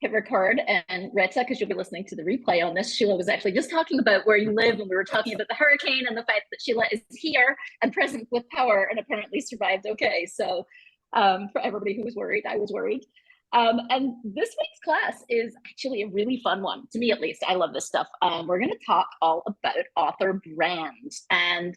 hit record, and Retta, because you'll be listening to the replay on this, Sheila was actually just talking about where you live, and we were talking about the hurricane and the fact that Sheila is here and present with power and apparently survived okay. So for everybody who was worried, I was worried. And this week's class is actually a really fun one, to me at least. I love this stuff. We're going to talk all about author brand and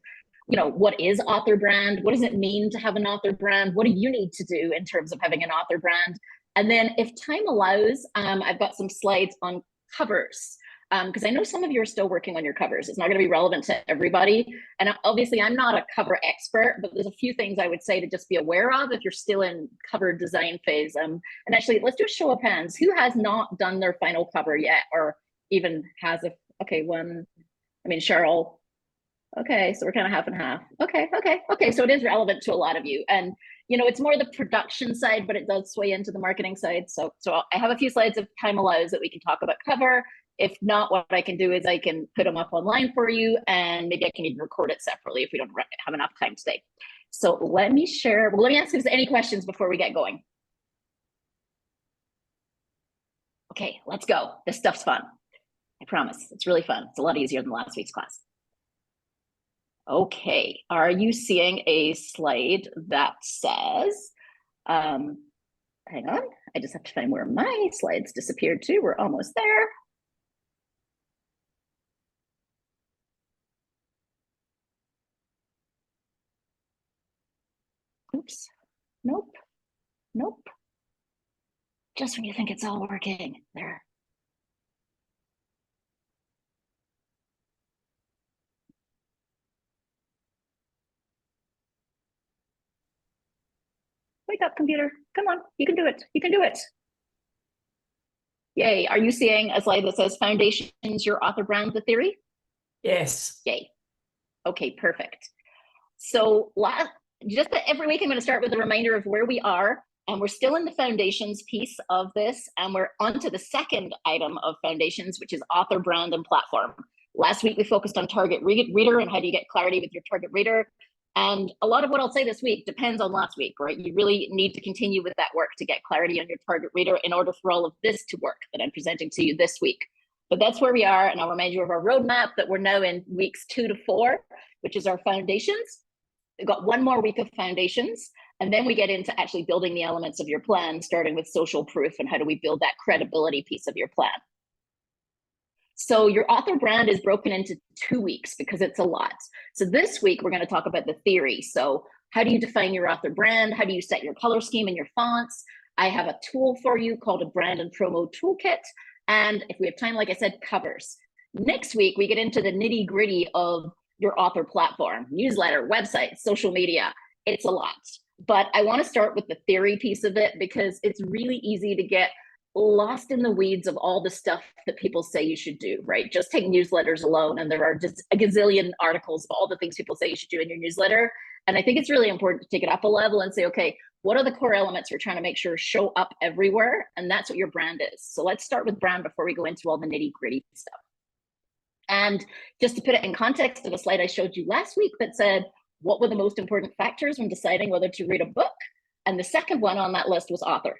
what is author brand? What does it mean to have an author brand? What do you need to do in terms of having an author brand? And then if time allows, I've got some slides on covers, because I know some of you are still working on your covers. It's not going to be relevant to everybody. And obviously I'm not a cover expert, but there's a few things I would say to just be aware of if you're still in cover design phase. And actually, let's do a show of hands. Who has not done their final cover yet, or even has a, okay, one, I mean, Cheryl. Okay, so we're kind of half and half. Okay, so it is relevant to a lot of you. And it's more the production side, but it does sway into the marketing side. So I have a few slides if time allows that we can talk about cover. If not, what I can do is I can put them up online for you, and maybe I can even record it separately if we don't have enough time today. So let me share, well, let me ask if there's any questions before we get going. Okay, let's go. This stuff's fun. I promise, it's really fun. It's a lot easier than last week's class. Okay, are you seeing a slide that says, hang on, I just have to find where my slides disappeared to. We're almost there. Oops, nope. Just when you think it's all working, there. Wake up, computer. Come on, you can do it. You can do it. Yay. Are you seeing a slide that says Foundations, Your Author Brand, the Theory? Yes. Yay. Okay, perfect. So just every week, I'm going to start with a reminder of where we are. And we're still in the foundations piece of this. And we're on to the second item of foundations, which is author brand and platform. Last week, we focused on target reader and how do you get clarity with your target reader. And a lot of what I'll say this week depends on last week, right? You really need to continue with that work to get clarity on your target reader in order for all of this to work that I'm presenting to you this week. But that's where we are. And I'll remind you of our roadmap that we're now in weeks 2 to 4, which is our foundations. We've got one more week of foundations. And then we get into actually building the elements of your plan, starting with social proof and how do we build that credibility piece of your plan. So your author brand is broken into 2 weeks because it's a lot. So this week, we're going to talk about the theory. So how do you define your author brand? How do you set your color scheme and your fonts? I have a tool for you called a brand and promo toolkit. And if we have time, like I said, covers. Next week, we get into the nitty gritty of your author platform, newsletter, website, social media. It's a lot. But I want to start with the theory piece of it because it's really easy to get lost in the weeds of all the stuff that people say you should do, right? Just take newsletters alone, and there are just a gazillion articles of all the things people say you should do in your newsletter. And I think it's really important to take it up a level and say, okay, what are the core elements we're trying to make sure show up everywhere? And that's what your brand is. So let's start with brand before we go into all the nitty gritty stuff. And just to put it in context of a slide I showed you last week that said, what were the most important factors when deciding whether to read a book? And the second one on that list was author.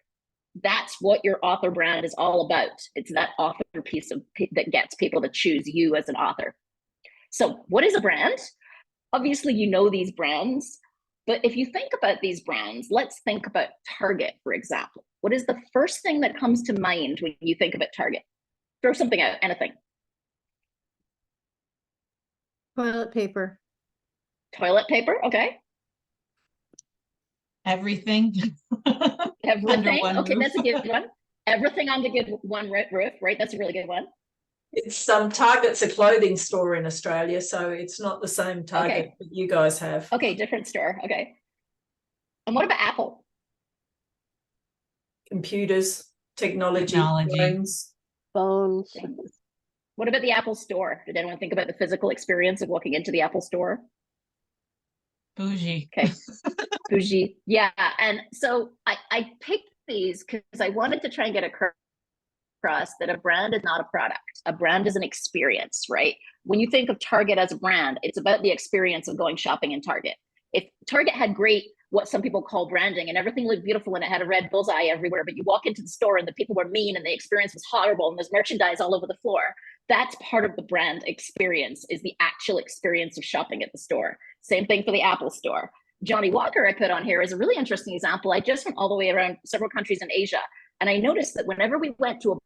That's what your author brand is all about. It's that author piece that gets people to choose you as an author. So what is a brand? Obviously, you know these brands, but if you think about these brands, let's think about Target, for example. What is the first thing that comes to mind when you think about Target? Throw something out, anything. Toilet paper. Toilet paper, okay. Everything. Everything, okay, roof. that's a good one. Everything under one roof, right? That's a really good one. It's Target's a clothing store in Australia, so it's not the same Target that you guys have. Okay, different store, okay. And what about Apple? Computers, technology. Phones. What about the Apple Store? Did anyone think about the physical experience of walking into the Apple Store? Bougie. Okay. Bougie. Yeah. And so I picked these because I wanted to try and get across that a brand is not a product. A brand is an experience, right? When you think of Target as a brand, it's about the experience of going shopping in Target. If Target had great what some people call branding, and everything looked beautiful and it had a red bullseye everywhere, but you walk into the store and the people were mean and the experience was horrible and there's merchandise all over the floor. That's part of the brand experience, is the actual experience of shopping at the store. Same thing for the Apple store. Johnnie Walker I put on here is a really interesting example. I just went all the way around several countries in Asia, and I noticed that whenever we went to a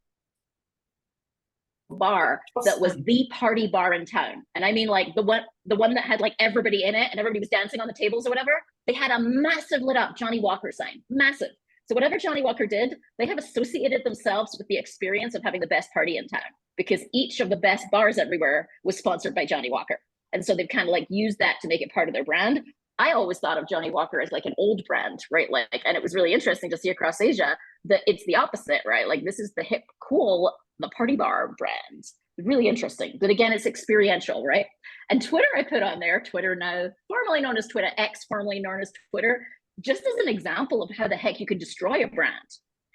bar that was the party bar in town, and I mean like the one that had like everybody in it and everybody was dancing on the tables or whatever, they had a massive lit up Johnnie Walker sign, massive. So whatever Johnnie Walker did, they have associated themselves with the experience of having the best party in town, because each of the best bars everywhere was sponsored by Johnnie Walker. And so they've kind of like used that to make it part of their brand. I always thought of Johnnie Walker as like an old brand, right? Like, and it was really interesting to see across Asia that it's the opposite, right? Like this is the hip, cool, the party bar brand. Really interesting. But again, it's experiential, right? And Twitter, I put on there, Twitter now, formerly known as Twitter, X, formerly known as Twitter, just as an example of how the heck you could destroy a brand.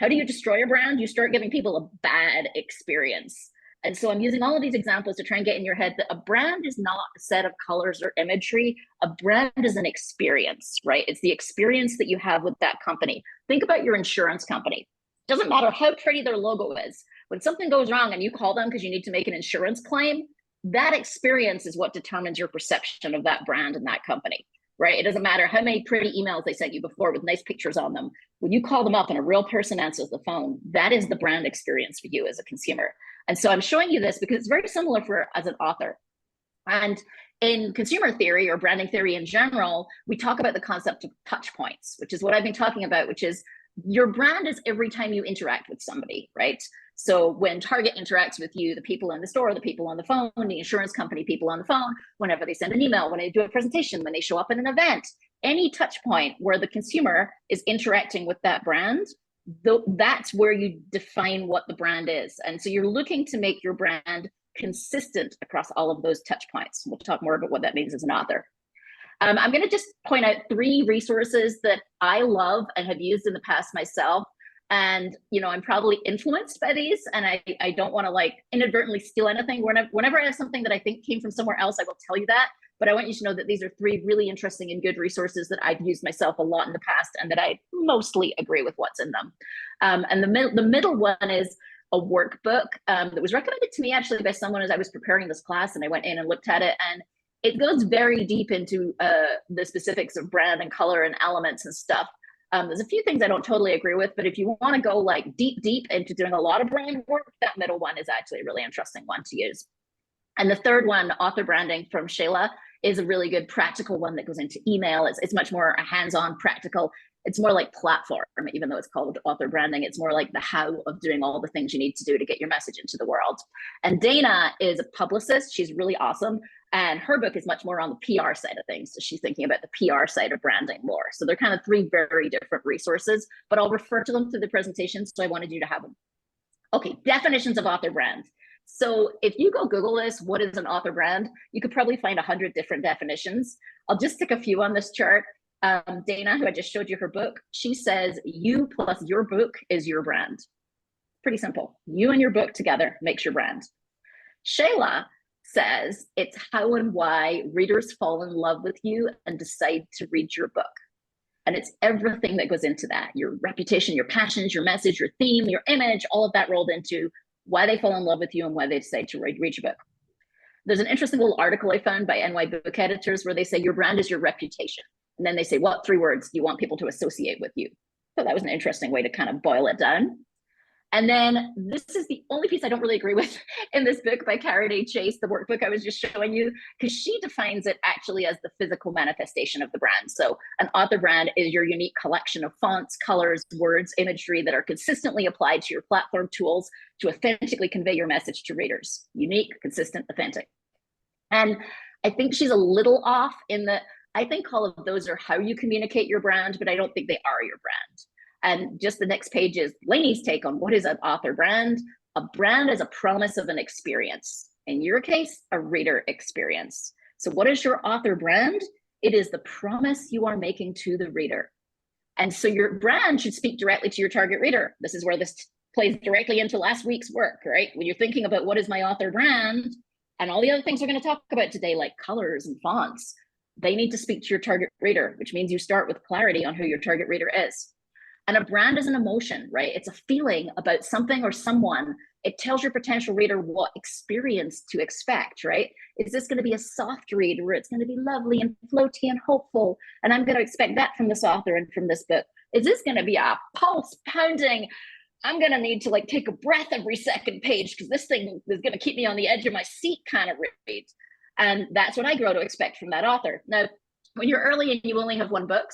How do you destroy a brand? You start giving people a bad experience. And so I'm using all of these examples to try and get in your head that a brand is not a set of colors or imagery. A brand is an experience, right? It's the experience that you have with that company. Think about your insurance company. Doesn't matter how pretty their logo is. When something goes wrong and you call them because you need to make an insurance claim, that experience is what determines your perception of that brand and that company, right? It doesn't matter how many pretty emails they sent you before with nice pictures on them. When you call them up and a real person answers the phone, that is the brand experience for you as a consumer. And so I'm showing you this because it's very similar for as an author. And in consumer theory or branding theory in general, we talk about the concept of touch points, which is what I've been talking about, which is your brand is every time you interact with somebody, right? So when Target interacts with you, the people in the store, the people on the phone, the insurance company people on the phone, whenever they send an email, when they do a presentation, when they show up at an event, any touch point where the consumer is interacting with that brand, that's where you define what the brand is. And so you're looking to make your brand consistent across all of those touch points. We'll talk more about what that means as an author. I'm going to just point out 3 resources that I love and have used in the past myself. And, you know, I'm probably influenced by these, and I don't want to like inadvertently steal anything. Whenever I have something that I think came from somewhere else, I will tell you that. But I want you to know that these are 3 really interesting and good resources that I've used myself a lot in the past, and that I mostly agree with what's in them. And the middle one is a workbook that was recommended to me actually by someone as I was preparing this class, and I went in and looked at it, and it goes very deep into the specifics of brand and color and elements and stuff. There's a few things I don't totally agree with, but if you want to go like deep into doing a lot of brand work, that middle one is actually a really interesting one to use. And the third one, Author Branding from Shayla, is a really good practical one that goes into email. It's much more a hands-on practical. It's more like platform, even though it's called author branding. It's more like the how of doing all the things you need to do to get your message into the world. And Dana is a publicist. She's really awesome. And her book is much more on the PR side of things. So she's thinking about the PR side of branding more. So they're kind of 3 very different resources, but I'll refer to them through the presentation. So I wanted you to have them. Okay, definitions of author brand. So if you go Google this, what is an author brand? You could probably find 100 different definitions. I'll just stick a few on this chart. Dana, who I just showed you her book, she says you plus your book is your brand. Pretty simple. You and your book together makes your brand. Shayla says it's how and why readers fall in love with you and decide to read your book. And it's everything that goes into that. Your reputation, your passions, your message, your theme, your image, all of that rolled into why they fall in love with you and why they decide to read your book. There's an interesting little article I found by NY Book Editors where they say your brand is your reputation. And then they say, what 3 words do you want people to associate with you? So that was an interesting way to kind of boil it down. And then this is the only piece I don't really agree with in this book by Cara Day Chase, the workbook I was just showing you, because she defines it actually as the physical manifestation of the brand. So an author brand is your unique collection of fonts, colors, words, imagery that are consistently applied to your platform tools to authentically convey your message to readers. Unique, consistent, authentic. And I think she's a little off in that I think all of those are how you communicate your brand, but I don't think they are your brand. And just the next page is Lainey's take on what is an author brand. A brand is a promise of an experience. In your case, a reader experience. So what is your author brand? It is the promise you are making to the reader. And so your brand should speak directly to your target reader. This is where this plays directly into last week's work, right? When you're thinking about what is my author brand and all the other things we're going to talk about today, like colors and fonts, They need to speak to your target reader, which means you start with clarity on who your target reader is. And a brand is an emotion, right? It's a feeling about something or someone. It tells your potential reader what experience to expect, right? Is this going to be a soft read where it's going to be lovely and floaty and hopeful? And I'm going to expect that from this author and from this book. Is this going to be a pulse pounding, I'm going to need to like take a breath every second page because this thing is going to keep me on the edge of my seat kind of read? And that's what I grow to expect from that author. Now, when you're early and you only have one book,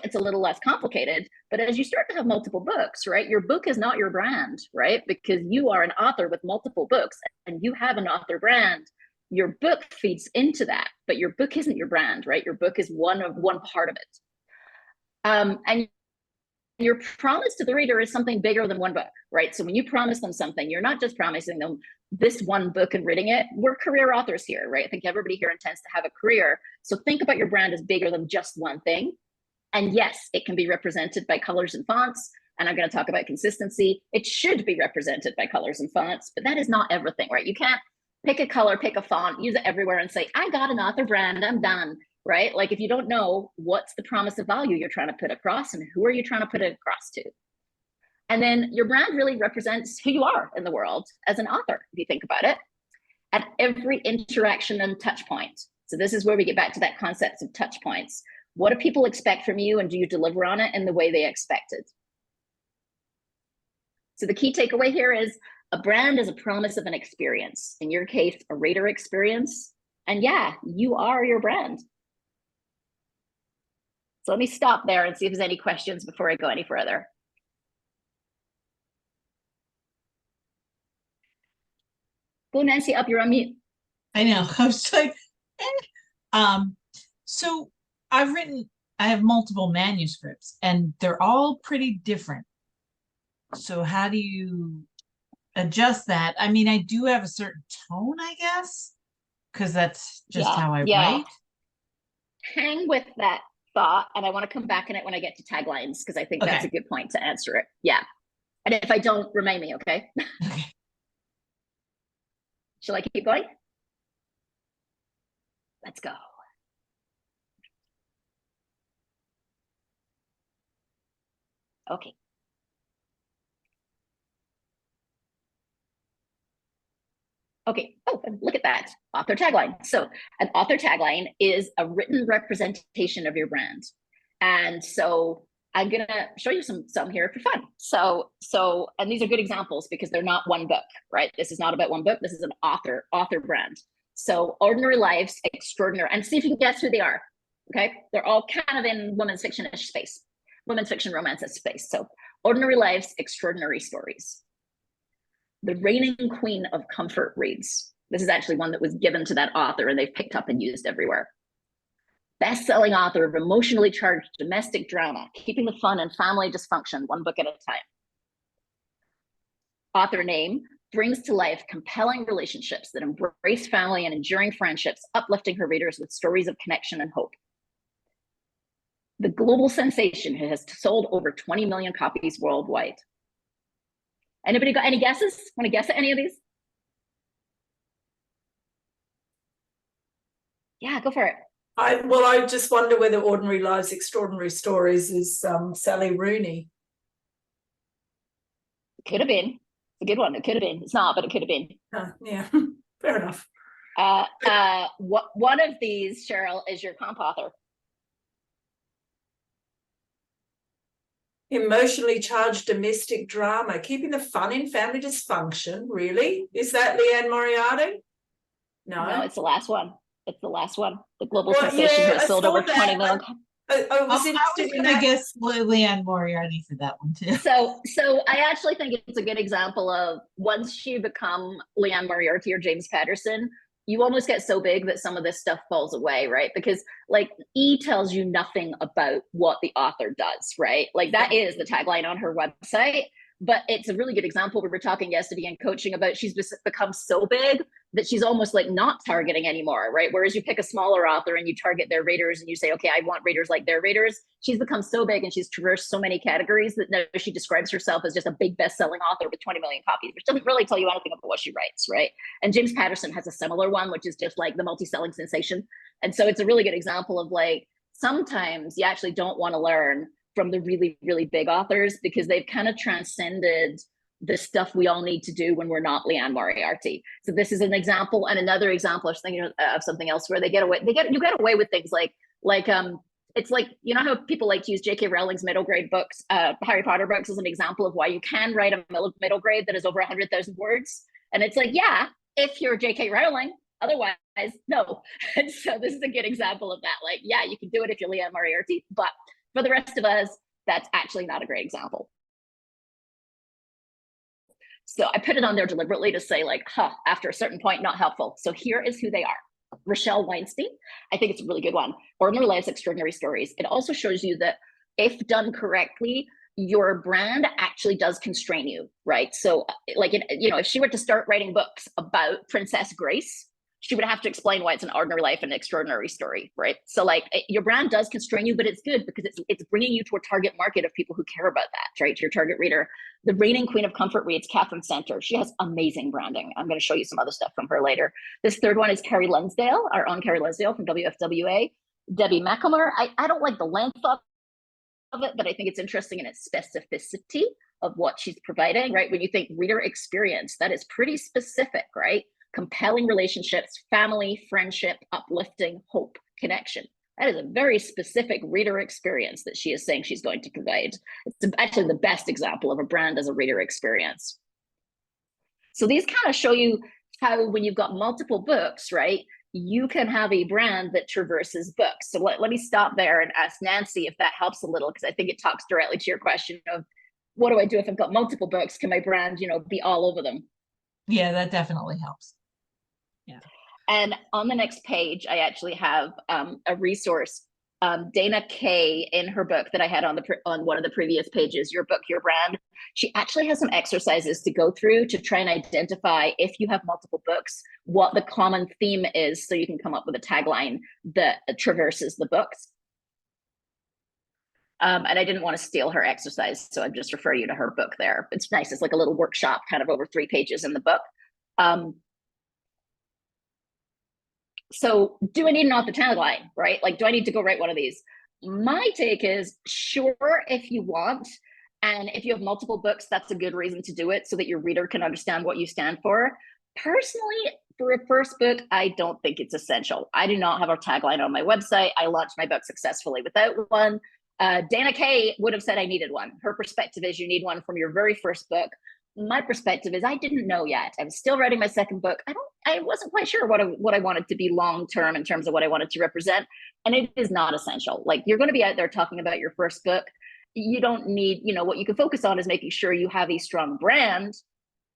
it's a little less complicated. But as you start to have multiple books, right, your book is not your brand, right? Because you are an author with multiple books and you have an author brand. Your book feeds into that, but your book isn't your brand, right? Your book is one part of it. And your promise to the reader is something bigger than one book, right? So when you promise them something, you're not just promising them this one book and reading it. We're career authors here, right? I think everybody here intends to have a career. So think about your brand as bigger than just one thing. And yes, it can be represented by colors and fonts. And I'm going to talk about consistency. It should be represented by colors and fonts, but that is not everything, right? You can't pick a color, pick a font, use it everywhere and say, I got an author brand, I'm done. Right? Like if you don't know what's the promise of value you're trying to put across and who are you trying to put it across to? And then your brand really represents who you are in the world as an author, if you think about it, at every interaction and touch point. So this is where we get back to that concept of touch points. What do people expect from you and do you deliver on it in the way they expected? So the key takeaway here is a brand is a promise of an experience. In your case, a reader experience. And yeah, you are your brand. So let me stop there and see if there's any questions before I go any further. Go, Nancy, up, you're on mute. I know. I was like, so I have multiple manuscripts and they're all pretty different. So how do you adjust that? I mean, I do have a certain tone, I guess, because that's just how I write. Hang with that thought, and I want to come back in it when I get to taglines because I think that's a good point to answer it. Yeah. And if I don't, remind me, okay? Okay. Shall I keep going? Let's go. Okay. Okay, oh, look at that, author tagline. So an author tagline is a written representation of your brand. And so I'm gonna show you some here for fun. So, and these are good examples because they're not one book, right? This is not about one book, this is an author brand. So Ordinary Lives, Extraordinary, and see if you can guess who they are, okay? They're all kind of in women's fiction-ish space, women's fiction romance space. So Ordinary Lives, Extraordinary Stories. The Reigning Queen of Comfort reads. This is actually one that was given to that author and they've picked up and used everywhere. Best-selling author of emotionally charged domestic drama, keeping the fun and family dysfunction one book at a time. Author name brings to life compelling relationships that embrace family and enduring friendships, uplifting her readers with stories of connection and hope. The global sensation has sold over 20 million copies worldwide. Anybody got any guesses? Want to guess at any of these? Yeah, go for it. I just wonder whether Ordinary Lives, Extraordinary Stories is Sally Rooney. Could have been. It's a good one. It could have been. It's not, but it could have been. Yeah, fair enough. One of these, Cheryl, is your comp author. Emotionally charged domestic drama, keeping the fun in family dysfunction. Really? Is that Leanne Moriarty? No, it's the last one. It's the last one. The global sensation has sold over 20 million. I was interested in that. I guess Leanne Moriarty for that one too. So I actually think it's a good example of once you become Leanne Moriarty or James Patterson, you almost get so big that some of this stuff falls away, right? Because like E tells you nothing about what the author does, right? Like that is the tagline on her website, but it's a really good example. We were talking yesterday in coaching about she's become so big that she's almost like not targeting anymore, right? Whereas you pick a smaller author and you target their readers and you say, okay, I want readers like their readers. She's become so big and she's traversed so many categories that now she describes herself as just a big best-selling author with 20 million copies, which doesn't really tell you anything about what she writes, right? And James Patterson has a similar one, which is just like the multi-selling sensation. And so it's a really good example of like, sometimes you actually don't want to learn from the really, really big authors because they've kind of transcended the stuff we all need to do when we're not Liane Moriarty. So this is an example, and another example. I was thinking of something else where you get away with things like it's like, you know how people like to use J.K. Rowling's middle grade books, Harry Potter books, as an example of why you can write a middle grade that is over 100,000 words. And it's like, yeah, if you're J.K. Rowling, otherwise, no. And so this is a good example of that. Like, yeah, you can do it if you're Liane Moriarty, but for the rest of us, that's actually not a great example. So I put it on there deliberately to say like, after a certain point, not helpful. So here is who they are. Rochelle Weinstein. I think it's a really good one. Ordinary Lives, Extraordinary Stories. It also shows you that if done correctly, your brand actually does constrain you, right? So like, if she were to start writing books about Princess Grace, she would have to explain why it's an ordinary life and an extraordinary story, right? So like your brand does constrain you, but it's good because it's bringing you to a target market of people who care about that, right? To your target reader. The reigning queen of comfort reads, Catherine Center. She has amazing branding. I'm going to show you some other stuff from her later. This third one is Carrie Lensdale, our own Carrie Lensdale from WFWA. Debbie McLemore. I don't like the length of it, but I think it's interesting in its specificity of what she's providing, right? When you think reader experience, that is pretty specific, right? Compelling relationships, family, friendship, uplifting, hope, connection. That is a very specific reader experience that she is saying she's going to provide. It's actually the best example of a brand as a reader experience. So these kind of show you how when you've got multiple books, right, you can have a brand that traverses books. So let me stop there and ask Nancy if that helps a little, because I think it talks directly to your question of what do I do if I've got multiple books? Can my brand, be all over them? Yeah, that definitely helps. Yeah. And on the next page, I actually have a resource. Dana Kay, in her book that I had on one of the previous pages, Your Book, Your Brand, she actually has some exercises to go through to try and identify, if you have multiple books, what the common theme is, so you can come up with a tagline that traverses the books. And I didn't want to steal her exercise, so I just refer you to her book there. It's nice. It's like a little workshop, kind of over 3 pages in the book. So do I need an author tagline, right? Like, do I need to go write one of these? My take is, sure, if you want, and if you have multiple books, that's a good reason to do it so that your reader can understand what you stand for. Personally, for a first book, I don't think it's essential. I do not have a tagline on my website. I launched my book successfully without one. Dana Kay would have said I needed one. Her perspective is you need one from your very first book. My perspective is I didn't know yet. I'm still writing my second book. I wasn't quite sure what I wanted to be long-term in terms of what I wanted to represent. And it is not essential. Like, you're going to be out there talking about your first book. You don't need, what you can focus on is making sure you have a strong brand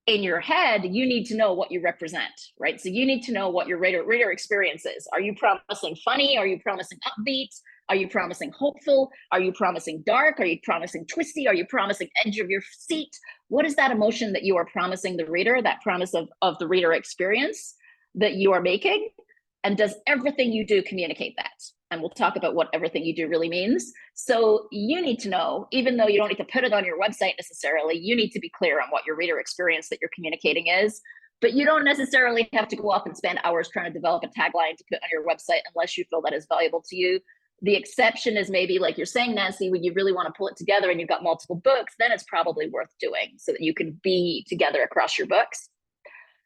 in your head. You need to know what you represent, right? So you need to know what your reader experience is. Are you promising funny? Are you promising upbeat? Are you promising hopeful? Are you promising dark? Are you promising twisty? Are you promising edge of your seat? What is that emotion that you are promising the reader, that promise of the reader experience that you are making? And does everything you do communicate that? And we'll talk about what everything you do really means. So you need to know, even though you don't need to put it on your website necessarily, you need to be clear on what your reader experience that you're communicating is. But you don't necessarily have to go off and spend hours trying to develop a tagline to put on your website unless you feel that is valuable to you. The exception is maybe, like you're saying, Nancy, when you really want to pull it together and you've got multiple books, then it's probably worth doing so that you can be together across your books.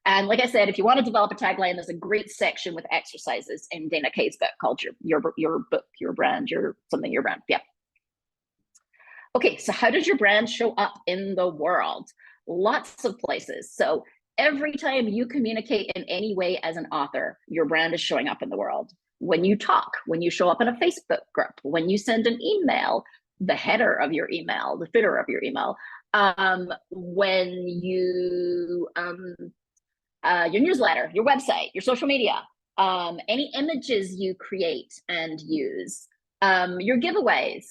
And like I said, if you want to develop a tagline, there's a great section with exercises in Dana Kay's book called your book, your brand, your brand. Yeah. Okay, so how does your brand show up in the world? Lots of places. So every time you communicate in any way as an author, your brand is showing up in the world. When you talk, when you show up in a Facebook group, when you send an email, the header of your email, the footer of your email, when you, your newsletter, your website, your social media, any images you create and use, Your giveaways,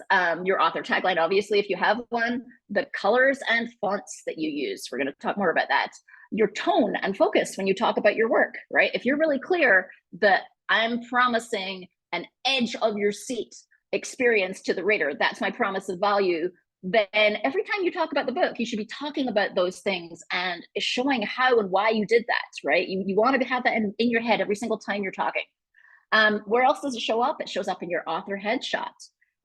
your author tagline, obviously, if you have one, the colors and fonts that you use. We're going to talk more about that. Your tone and focus when you talk about your work, right? If you're really clear that I'm promising an edge of your seat experience to the reader, that's my promise of value, then every time you talk about the book, you should be talking about those things and showing how and why you did that, right? You want to have that in your head every single time you're talking. Where else does it show up? It shows up in your author headshot.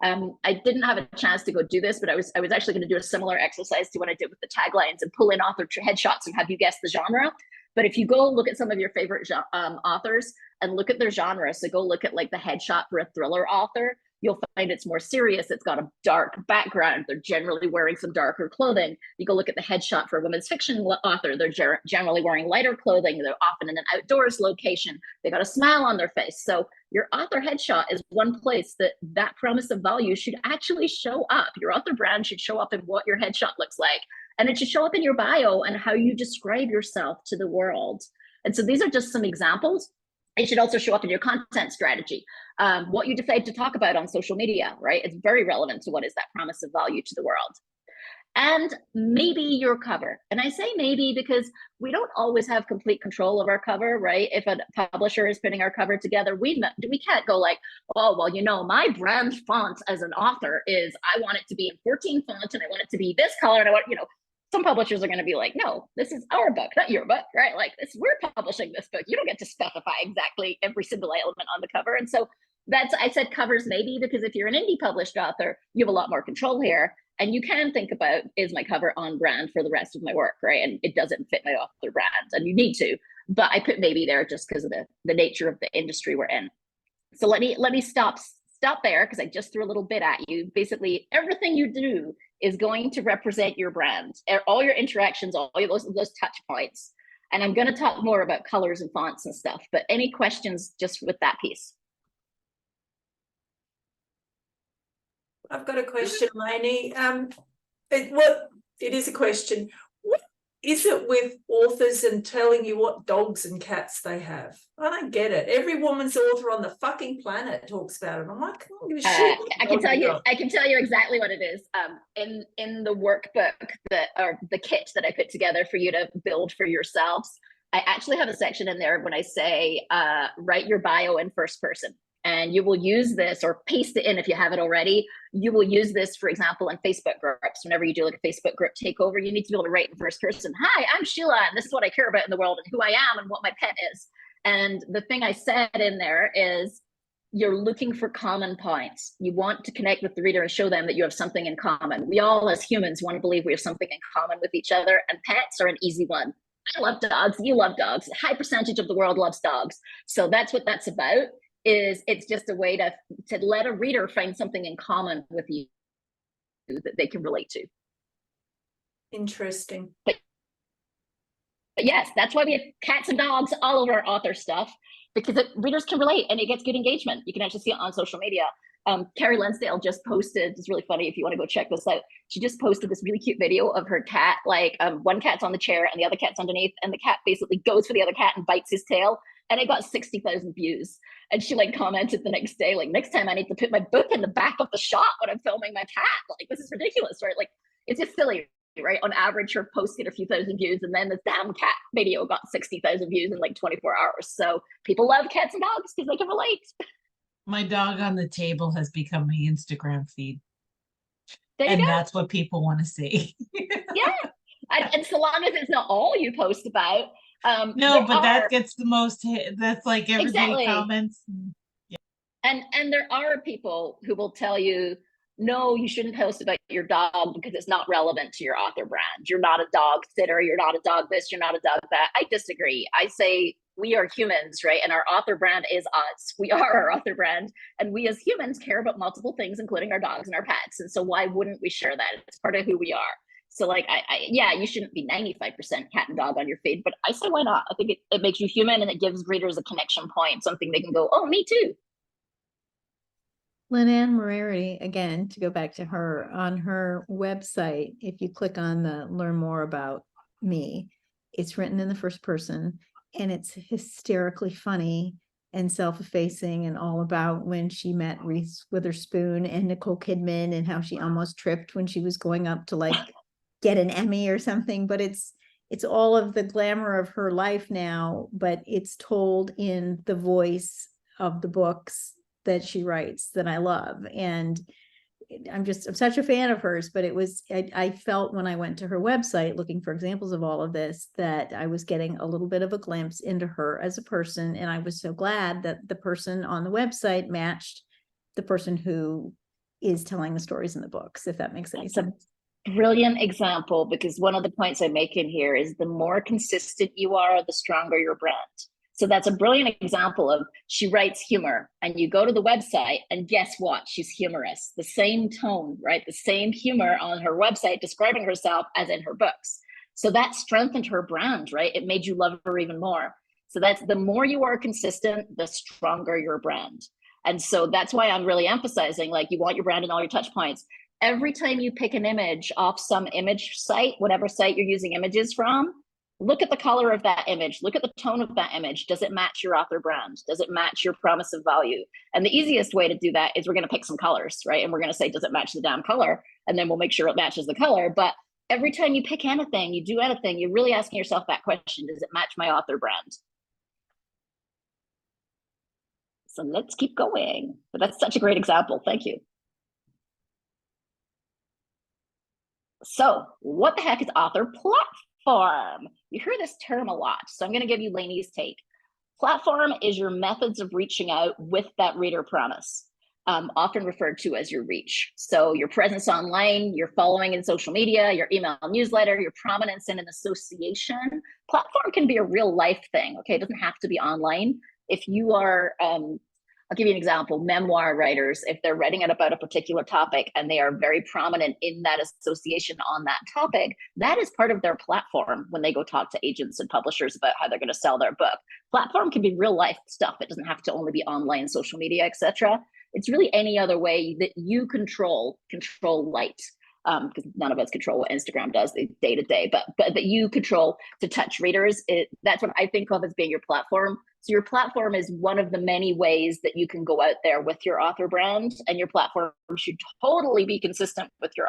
I didn't have a chance to go do this, but I was actually going to do a similar exercise to what I did with the taglines and pull in author headshots and have you guess the genre. But if you go look at some of your favorite authors and look at their genre, so go look at like the headshot for a thriller author, you'll find it's more serious. It's got a dark background. They're generally wearing some darker clothing. You go look at the headshot for a women's fiction author. They're generally wearing lighter clothing. They're often in an outdoors location. They got a smile on their face. So your author headshot is one place that promise of value should actually show up. Your author brand should show up in what your headshot looks like. And it should show up in your bio and how you describe yourself to the world. And so these are just some examples. It should also show up in your content strategy, what you decide to talk about on social media, right? It's very relevant to what is that promise of value to the world. And maybe your cover. And I say maybe because we don't always have complete control of our cover, right? If a publisher is putting our cover together, we can't go like, oh, well, you know, my brand font as an author is, I want it to be in 14 font and I want it to be this color and I want, you know, some publishers are going to be like, no, this is our book, not your book, right? Like this, we're publishing this book. You don't get to specify exactly every single element on the cover. And so I said covers maybe, because if you're an indie published author, you have a lot more control here. And you can think about, is my cover on brand for the rest of my work, right? And it doesn't fit my author brand, and you need to. But I put maybe there just because of the nature of the industry we're in. So let me stop there, because I just threw a little bit at you. Basically, everything you do is going to represent your brand, all your interactions, all those touch points. And I'm going to talk more about colors and fonts and stuff. But any questions just with that piece? I've got a question, Lainey. It is a question. What is it with authors and telling you what dogs and cats they have? I don't get it. Every woman's author on the fucking planet talks about it. I'm like, I don't give a shit. I can tell you exactly what it is. In the workbook or the kit that I put together for you to build for yourselves, I actually have a section in there when I say write your bio in first person. And you will use this, or paste it in if you have it already. You will use this, for example, in Facebook groups. Whenever you do like a Facebook group takeover, you need to be able to write in first person. Hi, I'm Sheila, and this is what I care about in the world, and who I am, and what my pet is. And the thing I said in there is, you're looking for common points. You want to connect with the reader and show them that you have something in common. We all, as humans, want to believe we have something in common with each other, and pets are an easy one. I love dogs. You love dogs. A high percentage of the world loves dogs. So that's what that's about. It's just a way to let a reader find something in common with you that they can relate to. Interesting. But yes, that's why we have cats and dogs all over our author stuff, because readers can relate and it gets good engagement. You can actually see it on social media. Carrie Lensdale just posted, it's really funny if you want to go check this out. She just posted this really cute video of her cat, like one cat's on the chair and the other cat's underneath, and the cat basically goes for the other cat and bites his tail. And it got 60,000 views. And she like commented the next day, like, next time I need to put my book in the back of the shot when I'm filming my cat. Like, this is ridiculous, right? Like, it's just silly, right? On average, her post get a few thousand views, and then this damn cat video got 60,000 views in like 24 hours. So people love cats and dogs because they can relate. My dog on the table has become my Instagram feed. And that's what people want to see. Yeah. And so long as it's not all you post about. No, but that gets the most hit. That's like everybody Exactly. comments. Yeah. And there are people who will tell you, no, you shouldn't post about your dog because it's not relevant to your author brand. You're not a dog sitter. You're not a dog this. You're not a dog that. I disagree. I say we are humans, right? And our author brand is us. We are our author brand. And we as humans care about multiple things, including our dogs and our pets. And so why wouldn't we share that? It's part of who we are. So like, yeah, you shouldn't be 95% cat and dog on your feed, but I say, why not? I think it makes you human and it gives readers a connection point, something they can go, oh, me too. Lynn-Ann Morarity, again, to go back to her, on her website, if you click on the learn more about me, it's written in the first person and it's hysterically funny. and self-effacing, and all about when she met Reese Witherspoon and Nicole Kidman and how she almost tripped when she was going up to like get an Emmy or something. But it's all of the glamour of her life now, but it's told in the voice of the books that she writes that I love. And I'm such a fan of hers, but I felt when I went to her website looking for examples of all of this, that I was getting a little bit of a glimpse into her as a person. And I was so glad that the person on the website matched the person who is telling the stories in the books, if that makes any sense. Brilliant example, because one of the points I make in here is the more consistent you are, the stronger your brand. So that's a brilliant example of, she writes humor, and you go to the website and guess what? She's humorous. The same tone, right? The same humor on her website describing herself as in her books. So that strengthened her brand, right? It made you love her even more. So that's, the more you are consistent, the stronger your brand. And so that's why I'm really emphasizing, like, you want your brand in all your touch points. Every time you pick an image off some image site, whatever site you're using images from, look at the color of that image, look at the tone of that image. Does it match your author brand? Does it match your promise of value? And the easiest way to do that is we're going to pick some colors, right? And we're going to say, does it match the damn color? And then we'll make sure it matches the color. But every time you pick anything, you do anything, you're really asking yourself that question: does it match my author brand? So let's keep going. But that's such a great example. Thank you. So what the heck is author platform? You hear this term a lot, so I'm going to give you Lainey's take. Platform is your methods of reaching out with that reader promise, often referred to as your reach. So your presence online, your following in social media, your email newsletter, your prominence in an association. Platform can be a real life thing, okay? It doesn't have to be online. If you are, I'll give you an example, memoir writers, if they're writing about a particular topic and they are very prominent in that association on that topic, that is part of their platform when they go talk to agents and publishers about how they're going to sell their book. Platform can be real life stuff. It doesn't have to only be online, social media, etc. It's really any other way that you control light, because none of us control what Instagram does day to day, but that you control to touch readers. That's what I think of as being your platform. So your platform is one of the many ways that you can go out there with your author brand, and your platform should totally be consistent with your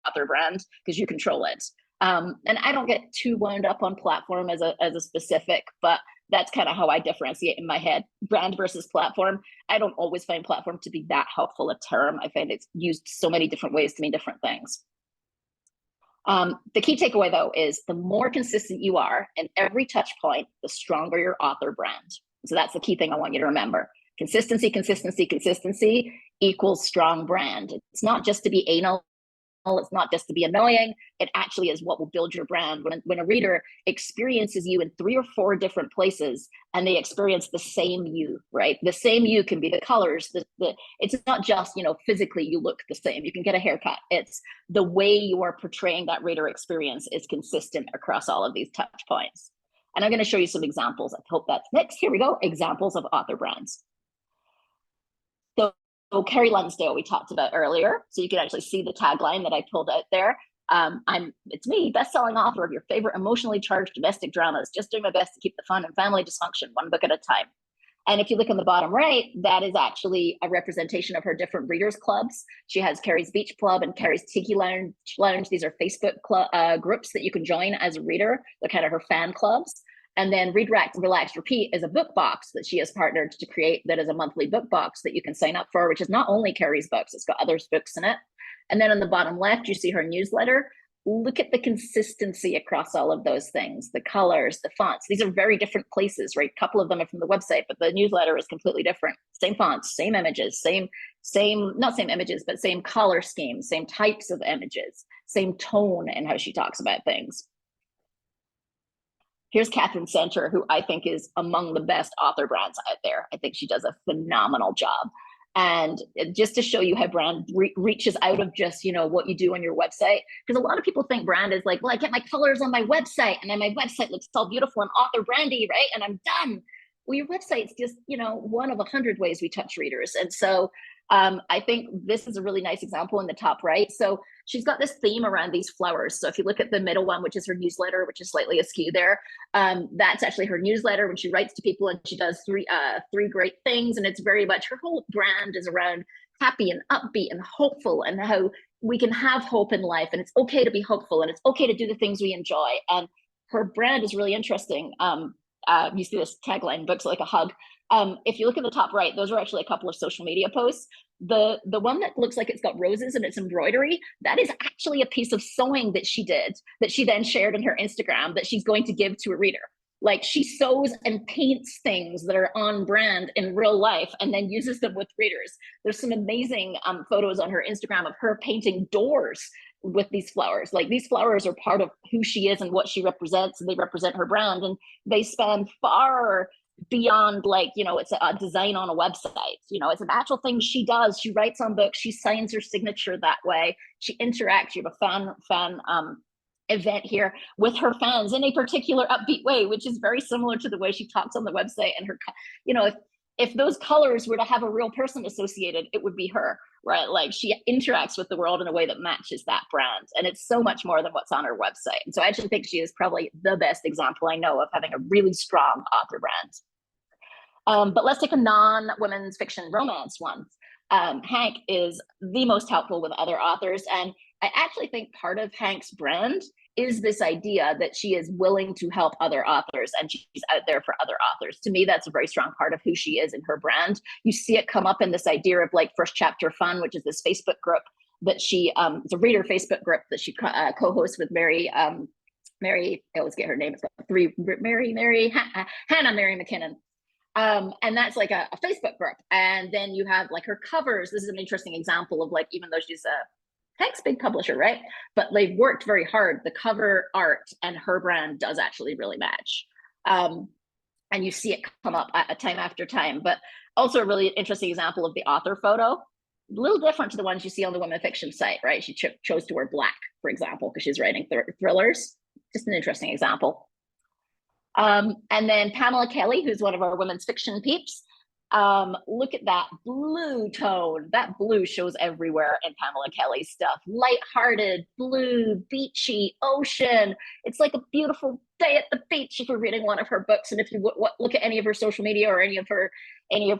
author brand because you control it. And I don't get too wound up on platform as a specific, but that's kind of how I differentiate in my head, brand versus platform. I don't always find platform to be that helpful a term. I find it's used so many different ways to mean different things. The key takeaway, though, is the more consistent you are in every touch point, the stronger your author brand. So that's the key thing I want you to remember. Consistency, consistency, consistency equals strong brand. It's not just to be anal. It's not just to be annoying. It actually is what will build your brand. When a reader experiences you in 3 or 4 different places and they experience the same you, right? The same you can be the colors. It's not just, physically you look the same. You can get a haircut. It's the way you are portraying that reader experience is consistent across all of these touch points. And I'm going to show you some examples. I hope that's next. Here we go. Examples of author brands. So Carrie Lunsdale, we talked about earlier. So you can actually see the tagline that I pulled out there. It's me, best-selling author of your favorite emotionally charged domestic dramas, just doing my best to keep the fun and family dysfunction one book at a time. And if you look on the bottom right, that is actually a representation of her different readers clubs. She has Carrie's Beach Club and Carrie's Tiki Lounge. These are Facebook groups that you can join as a reader. They're kind of her fan clubs. And then Read, Relax, Repeat is a book box that she has partnered to create that is a monthly book box that you can sign up for, which is not only Carrie's books, it's got others' books in it. And then on the bottom left, you see her newsletter. Look at the consistency across all of those things, the colors, the fonts. These are very different places, right? A couple of them are from the website, but the newsletter is completely different. Same fonts, same images, not same images, but same color scheme, same types of images, same tone in how she talks about things. Here's Catherine Center, who I think is among the best author brands out there. I think she does a phenomenal job. And just to show you how brand reaches out of just, what you do on your website, because a lot of people think brand is like, well, I get my colors on my website and then my website looks all beautiful and author brandy, right? And I'm done. Well, your website's just, one of 100 ways we touch readers. And so I think this is a really nice example in the top right. So she's got this theme around these flowers. So if you look at the middle one, which is her newsletter, which is slightly askew there, that's actually her newsletter when she writes to people, and she does three great things. And it's very much, her whole brand is around happy and upbeat and hopeful, and how we can have hope in life, and it's okay to be hopeful, and it's okay to do the things we enjoy. And her brand is really interesting. You see this tagline, books like a hug. If you look at the top right, those are actually a couple of social media posts. The one that looks like it's got roses and it's embroidery, that is actually a piece of sewing that she did, that she then shared in her Instagram, that she's going to give to a reader. Like, she sews and paints things that are on brand in real life and then uses them with readers. There's some amazing photos on her Instagram of her painting doors with these flowers. Like, these flowers are part of who she is and what she represents, and they represent her brand, and they span far beyond, like, you know, it's a design on a website. You know, it's an actual thing she does. She writes on books, she signs her signature that way, she interacts. You have a fan event here with her fans in a particular upbeat way, which is very similar to the way she talks on the website. And her, you know, if those colors were to have a real person associated, it would be her, right? Like, she interacts with the world in a way that matches that brand, and it's so much more than what's on her website. And so I actually think she is probably the best example I know of having a really strong author brand. But let's take a non-women's fiction romance one. Hank is the most helpful with other authors, and I actually think part of Hank's brand is this idea that she is willing to help other authors, and she's out there for other authors. To me, that's a very strong part of who she is in her brand. You see it come up in this idea of, like, First Chapter Fun, which is this Facebook group that she, it's a reader Facebook group that she co-hosts with Mary, I always get her name, it's got three, Hannah Mary McKinnon. And that's like a Facebook group. And then you have, like, her covers. This is an interesting example of, like, even though she's a Hank's big publisher, right? But they've worked very hard. The cover art and her brand does actually really match. And you see it come up time after time. But also a really interesting example of the author photo, a little different to the ones you see on the women fiction site, right? She chose to wear black, for example, because she's writing thrillers. Just an interesting example. And then Pamela Kelly, who's one of our women's fiction peeps. Look at that blue tone. That blue shows everywhere in Pamela Kelly's stuff. Lighthearted, blue, beachy, ocean. It's like a beautiful day at the beach if you're reading one of her books. And if you look at any of her social media or any of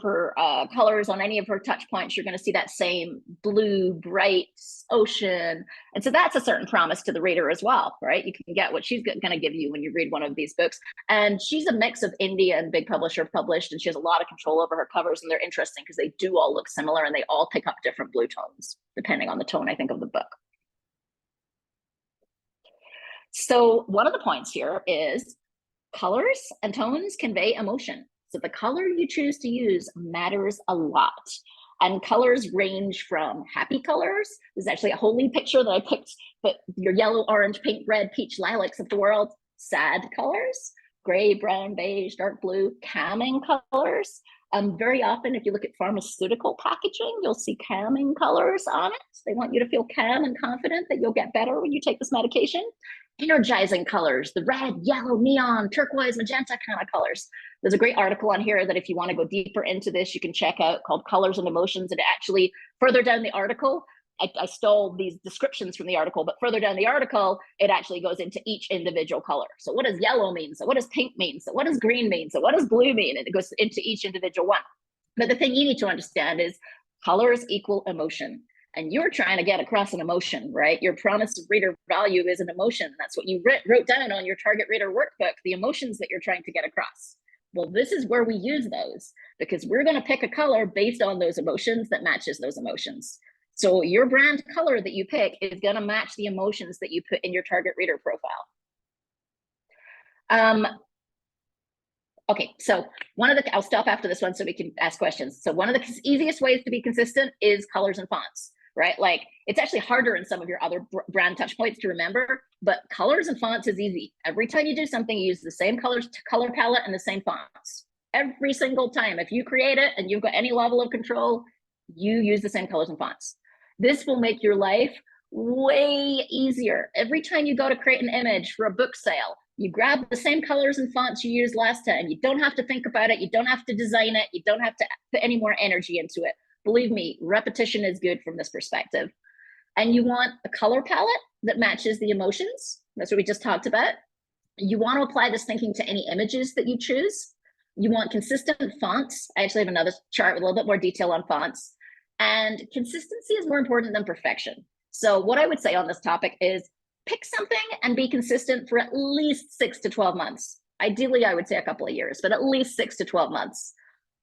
her colors on any of her touch points, you're going to see that same blue, bright ocean. And so that's a certain promise to the reader as well, right? You can get what she's going to give you when you read one of these books. And she's a mix of indie and big publisher published, and she has a lot of control over her covers, and they're interesting because they do all look similar and they all pick up different blue tones depending on the tone, I think, of the book. So one of the points here is colors and tones convey emotion. So the color you choose to use matters a lot. And colors range from happy colors. There's actually a holy picture that I picked, but your yellow, orange, pink, red, peach, lilacs of the world. Sad colors, gray, brown, beige, dark blue, calming colors. Very often, if you look at pharmaceutical packaging, you'll see calming colors on it. They want you to feel calm and confident that you'll get better when you take this medication. Energizing colors, the red, yellow, neon, turquoise, magenta kind of colors. There's a great article on here that if you want to go deeper into this, you can check out, called Colors and Emotions. And actually, further down the article, I stole these descriptions from the article, but further down the article, it actually goes into each individual color. So what does yellow mean? So what does pink mean? So what does green mean? So what does blue mean? And it goes into each individual one. But the thing you need to understand is colors equal emotion. And you're trying to get across an emotion, right? Your promised reader value is an emotion. That's what you wrote down on your target reader workbook, the emotions that you're trying to get across. Well, this is where we use those, because we're going to pick a color based on those emotions that matches those emotions. So your brand color that you pick is going to match the emotions that you put in your target reader profile. Okay, so I'll stop after this one so we can ask questions. So one of the easiest ways to be consistent is colors and fonts, right? Like, it's actually harder in some of your other brand touch points to remember, but colors and fonts is easy. Every time you do something, you use the same color palette and the same fonts. Every single time. If you create it and you've got any level of control, you use the same colors and fonts. This will make your life way easier. Every time you go to create an image for a book sale, you grab the same colors and fonts you used last time. You don't have to think about it. You don't have to design it. You don't have to put any more energy into it. Believe me, repetition is good from this perspective. And you want a color palette that matches the emotions. That's what we just talked about. You want to apply this thinking to any images that you choose. You want consistent fonts. I actually have another chart with a little bit more detail on fonts. And consistency is more important than perfection. So what I would say on this topic is pick something and be consistent for at least 6 to 12 months. Ideally, I would say a couple of years, but at least 6 to 12 months.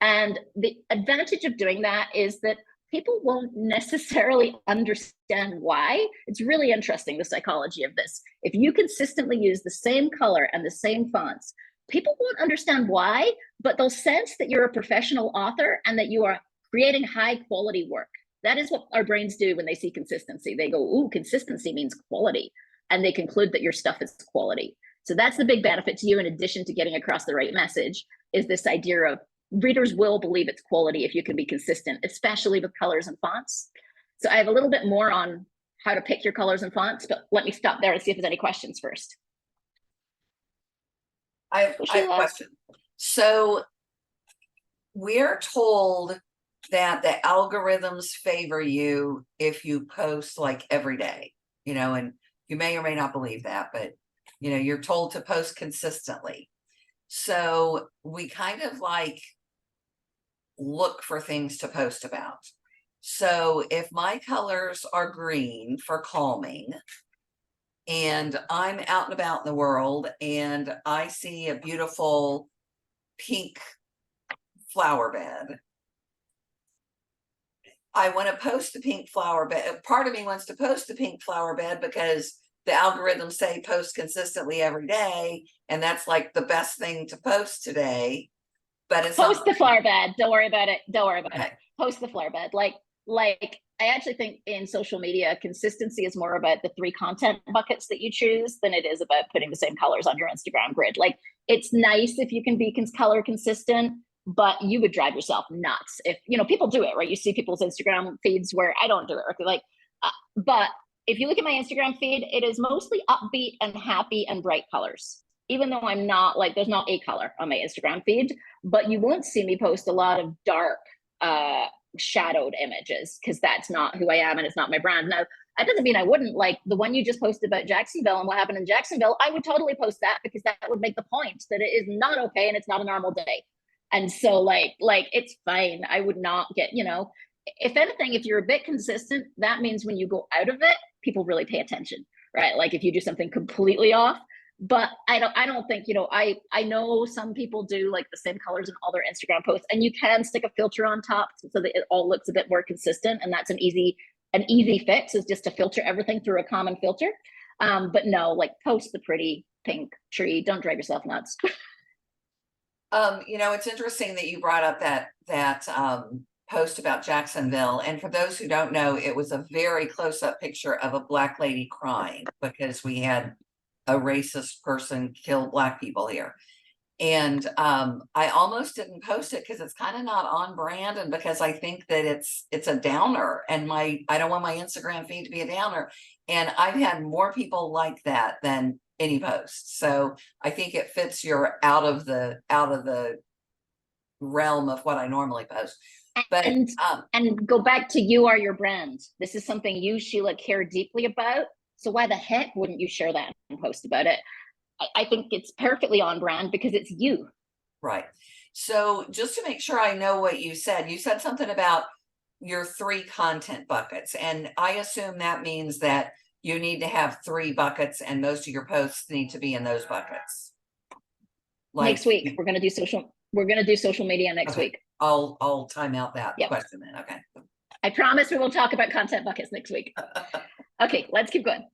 And the advantage of doing that is that people won't necessarily understand why. It's really interesting, the psychology of this. If you consistently use the same color and the same fonts, people won't understand why, but they'll sense that you're a professional author and that you are creating high quality work. That is what our brains do when they see consistency. They go, ooh, consistency means quality. And they conclude that your stuff is quality. So that's the big benefit to you, in addition to getting across the right message, is this idea of readers will believe it's quality if you can be consistent, especially with colors and fonts. So I have a little bit more on how to pick your colors and fonts, but let me stop there and see if there's any questions first. I have a question. So we're told that the algorithms favor you if you post like every day, and you may or may not believe that, but you're told to post consistently. So we kind of like look for things to post about. So if my colors are green for calming, and I'm out and about in the world and I see a beautiful pink flower bed, I want to post the pink flower bed. Part of me wants to post the pink flower bed because the algorithms say post consistently every day, and that's like the best thing to post today. But it's post the flower bed. Don't worry about it. Don't worry about Okay. it. Post the flower bed. Like I actually think in social media, consistency is more about the 3 content buckets that you choose than it is about putting the same colors on your Instagram grid. Like, it's nice if you can be color consistent, but you would drive yourself nuts if, people do it, right? You see people's Instagram feeds where I don't do it. Or but if you look at my Instagram feed, it is mostly upbeat and happy and bright colors. Even though I'm not there's not a color on my Instagram feed, but you won't see me post a lot of dark, shadowed images, because that's not who I am and it's not my brand. Now, that doesn't mean I wouldn't. Like the one you just posted about Jacksonville and what happened in Jacksonville, I would totally post that, because that would make the point that it is not okay and it's not a normal day. And so like it's fine. I would not get, if anything, if you're a bit consistent, that means when you go out of it, people really pay attention, right? Like if you do something completely off. But I don't think, I know some people do like the same colors in all their Instagram posts, and you can stick a filter on top so that it all looks a bit more consistent. And that's an easy fix, is just to filter everything through a common filter. But no, post the pretty pink tree. Don't drive yourself nuts. It's interesting that you brought up that post about Jacksonville. And for those who don't know, it was a very close-up picture of a Black lady crying because we had a racist person kill Black people here. And I almost didn't post it because it's kind of not on brand, and because I think that it's a downer, and I don't want my Instagram feed to be a downer. And I've had more people like that than any post. So I think it fits your out of the realm of what I normally post. But and go back to, you are your brand. This is something you, Sheila, care deeply about. So why the heck wouldn't you share that and post about it? I think it's perfectly on brand because it's you. Right. So just to make sure I know what you said something about your 3 content buckets. And I assume that means that you need to have 3 buckets, and most of your posts need to be in those buckets. Next week, we're going to do social media next week. I'll time out that Yep. question then. Okay. I promise we will talk about content buckets next week. Okay, let's keep going.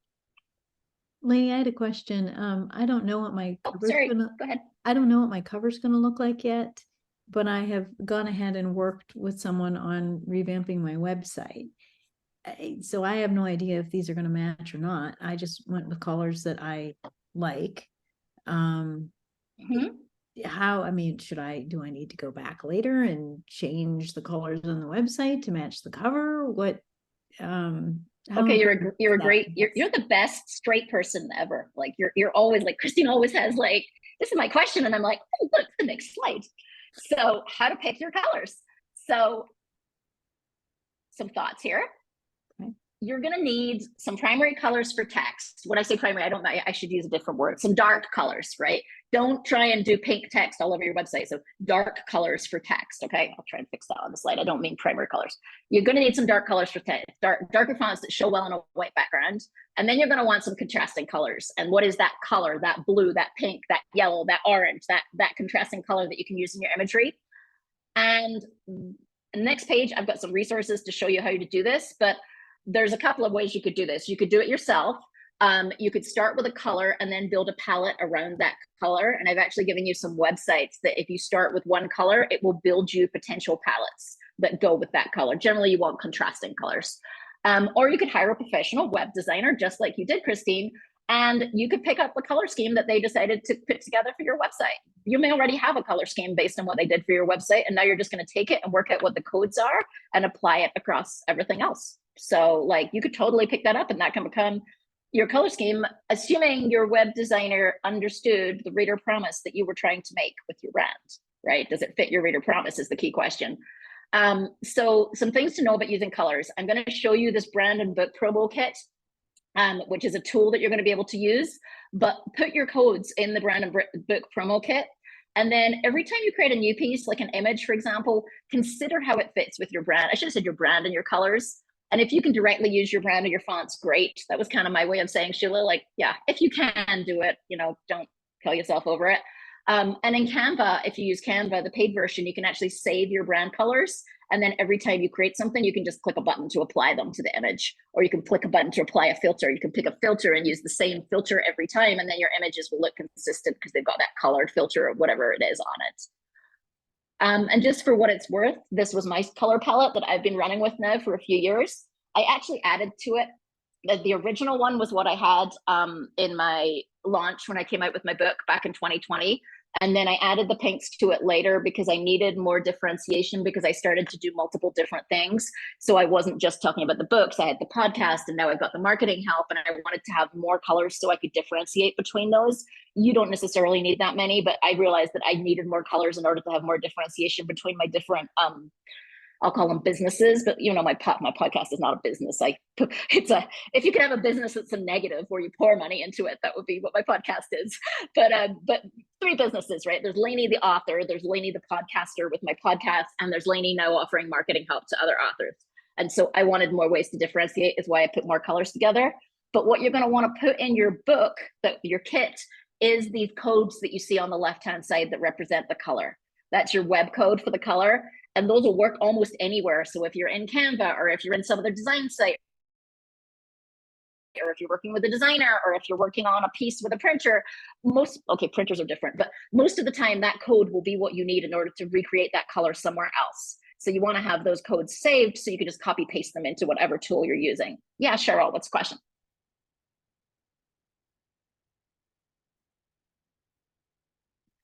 Lainey, I had a question. I don't know what my Oh, cover's sorry, gonna, go ahead. I don't know what my cover's gonna look like yet, but I have gone ahead and worked with someone on revamping my website. So I have no idea if these are gonna match or not. I just went with colors that I like. Mhm. Do I need to go back later and change the colors on the website to match the cover? What, Okay, you're the best straight person ever. Like you're always like, Christine always has like, this is my question. And I'm like, oh, look, the next slide. So how to pick your colors. So some thoughts here. Okay. You're going to need some primary colors for text. When I say primary, I should use a different word. Some dark colors, right? Don't try and do pink text all over your website. So dark colors for text, okay? I'll try and fix that on the slide. I don't mean primary colors. You're going to need some dark colors for text, darker fonts that show well on a white background. And then you're going to want some contrasting colors. And what is that color, that blue, that pink, that yellow, that orange, that contrasting color that you can use in your imagery? And the next page, I've got some resources to show you how to do this, but there's a couple of ways you could do this. You could do it yourself. You could start with a color and then build a palette around that color. And I've actually given you some websites that if you start with one color, it will build you potential palettes that go with that color. Generally, you want contrasting colors. Or you could hire a professional web designer, just like you did, Christine, and you could pick up the color scheme that they decided to put together for your website. You may already have a color scheme based on what they did for your website, and now you're just going to take it and work out what the codes are and apply it across everything else. So like you could totally pick that up and that can become your color scheme, assuming your web designer understood the reader promise that you were trying to make with your brand, right? Does it fit your reader promise is the key question. So some things to know about using colors. I'm going to show you this brand and book promo kit, which is a tool that you're going to be able to use, but put your codes in the brand and book promo kit. And then every time you create a new piece, like an image, for example, consider how it fits with your brand. I should have said your brand and your colors. And if you can directly use your brand or your fonts, great. That was kind of my way of saying, Sheila, like, yeah, if you can do it, you know, don't kill yourself over it. And in Canva, if you use Canva, the paid version, you can actually save your brand colors. And then every time you create something, you can just click a button to apply them to the image, or you can click a button to apply a filter. You can pick a filter and use the same filter every time. And then your images will look consistent because they've got that colored filter or whatever it is on it. And just for what it's worth, this was my color palette that I've been running with now for a few years. I actually added to it. The original one was what I had in my launch when I came out with my book back in 2020. And then I added the pinks to it later because I needed more differentiation because I started to do multiple different things. So I wasn't just talking about the books, I had the podcast, and now I've got the marketing help, and I wanted to have more colors so I could differentiate between those. You don't necessarily need that many, but I realized that I needed more colors in order to have more differentiation between my different I'll call them businesses, but you know, my podcast is not a business. If you could have a business that's a negative where you pour money into it, that would be what my podcast is. But three businesses, right? There's Lainey, the author, there's Lainey, the podcaster with my podcast, and there's Lainey now offering marketing help to other authors. And so I wanted more ways to differentiate is why I put more colors together. But what you're going to want to put in your book, your kit, is these codes that you see on the left-hand side that represent the color. That's your web code for the color. And those will work almost anywhere. So if you're in Canva, or if you're in some other design site, or if you're working with a designer, or if you're working on a piece with a printer, printers are different, but most of the time that code will be what you need in order to recreate that color somewhere else. So you want to have those codes saved so you can just copy paste them into whatever tool you're using. Yeah, Cheryl, what's the question?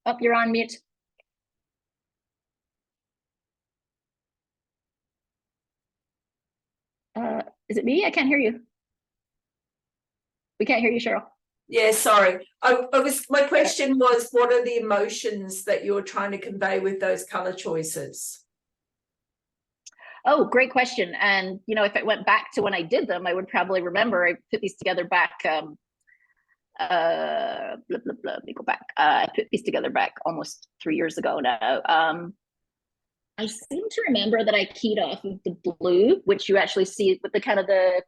Oh, you're on mute. Is it me? I can't hear you. We can't hear you, Cheryl. Yeah, sorry. My question was, what are the emotions that you're trying to convey with those color choices? Oh, great question. And, you know, if it went back to when I did them, I would probably remember I put these together back. Let me go back. I put these together back almost 3 years ago now. I seem to remember that I keyed off of the blue, which you actually see with the kind of the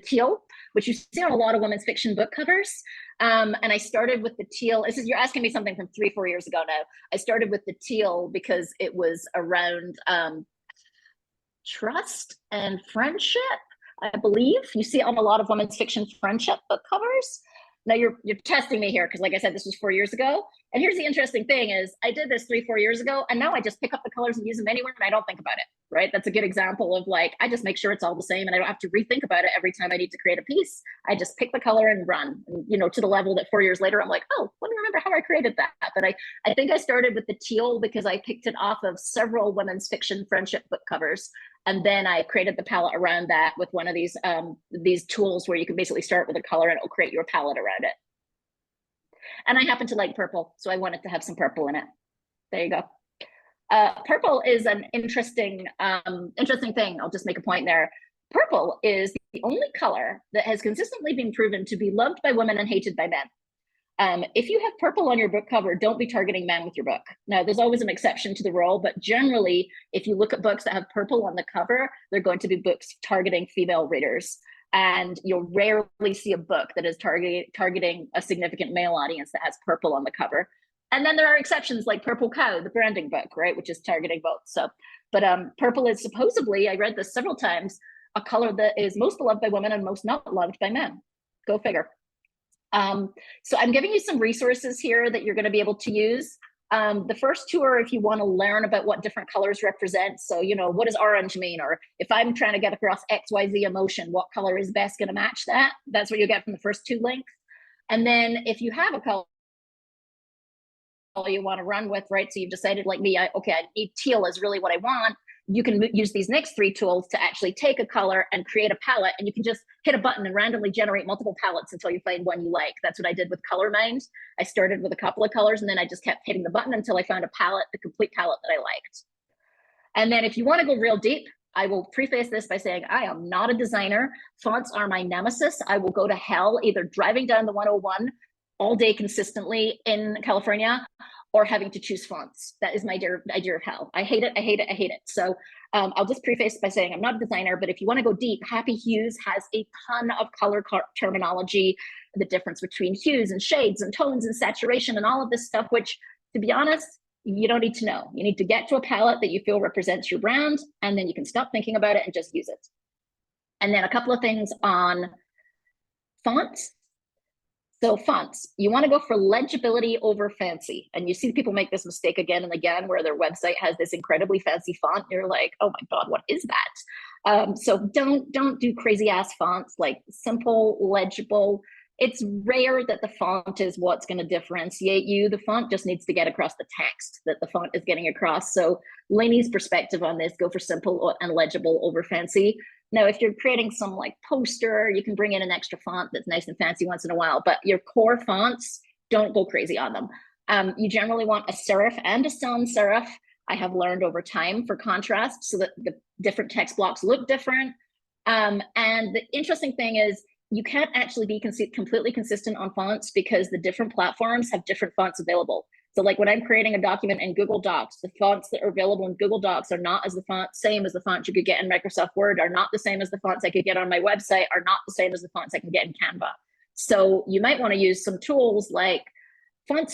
teal, which you see on a lot of women's fiction book covers. And I started with the teal. You're asking me something from 3-4 years ago now. I started with the teal because it was around trust and friendship, I believe. You see it on a lot of women's fiction friendship book covers. Now you're testing me here because, like I said, this was 4 years ago. And here's the interesting thing is I did this 3-4 years ago, and now I just pick up the colors and use them anywhere, and I don't think about it, right? That's a good example of like, I just make sure it's all the same, and I don't have to rethink about it every time I need to create a piece. I just pick the color and run, and, you know, to the level that 4 years later, I'm like, oh, let me remember how I created that. But I think I started with the teal because I picked it off of several women's fiction friendship book covers. And then I created the palette around that with one of these tools where you can basically start with a color and it'll create your palette around it. And I happen to like purple, so I wanted to have some purple in it. There you go. Purple is an interesting thing. I'll just make a point there. Purple is the only color that has consistently been proven to be loved by women and hated by men. If you have purple on your book cover, don't be targeting men with your book. Now, there's always an exception to the rule, but generally, if you look at books that have purple on the cover, they're going to be books targeting female readers. And you'll rarely see a book that is targeting a significant male audience that has purple on the cover. And then there are exceptions like Purple Cow, the branding book, right, which is targeting both. So, but purple is supposedly, I read this several times, a color that is most beloved by women and most not loved by men. Go figure. So I'm giving you some resources here that you're going to be able to use. The first two are if you want to learn about what different colors represent. So, you know, what does orange mean? Or if I'm trying to get across XYZ emotion, what color is best going to match that? That's what you get from the first two links. And then if you have a color you want to run with, right? So you've decided like me, I need teal is really what I want. You can use these next three tools to actually take a color and create a palette, and you can just hit a button and randomly generate multiple palettes until you find one you like. That's what I did with ColorMind. I started with a couple of colors and then I just kept hitting the button until I found a palette, the complete palette that I liked. And then if you want to go real deep, I will preface this by saying I am not a designer. Fonts are my nemesis. I will go to hell either driving down the 101 all day consistently in California, or having to choose fonts. That is my idea of hell. I hate it, I hate it, I hate it. So I'll just preface by saying I'm not a designer, but if you wanna go deep, Happy Hues has a ton of color terminology, the difference between hues and shades and tones and saturation and all of this stuff, which to be honest, you don't need to know. You need to get to a palette that you feel represents your brand, and then you can stop thinking about it and just use it. And then a couple of things on fonts. So fonts, you want to go for legibility over fancy. And you see people make this mistake again and again where their website has this incredibly fancy font. You're like, oh my God, what is that? So don't do crazy ass fonts, like simple, legible. It's rare that the font is what's going to differentiate you. The font just needs to get across the text that the font is getting across. So Lainey's perspective on this, go for simple and legible over fancy. Now, if you're creating some like poster, you can bring in an extra font that's nice and fancy once in a while, but your core fonts, don't go crazy on them. You generally want a serif and a sans serif. I have learned over time for contrast so that the different text blocks look different. And the interesting thing is you can't actually be completely consistent on fonts because the different platforms have different fonts available. So like when I'm creating a document in Google Docs, the fonts that are available in Google Docs are not as the same as the fonts you could get in Microsoft Word, are not the same as the fonts I could get on my website, are not the same as the fonts I can get in Canva. So you might want to use some tools like Font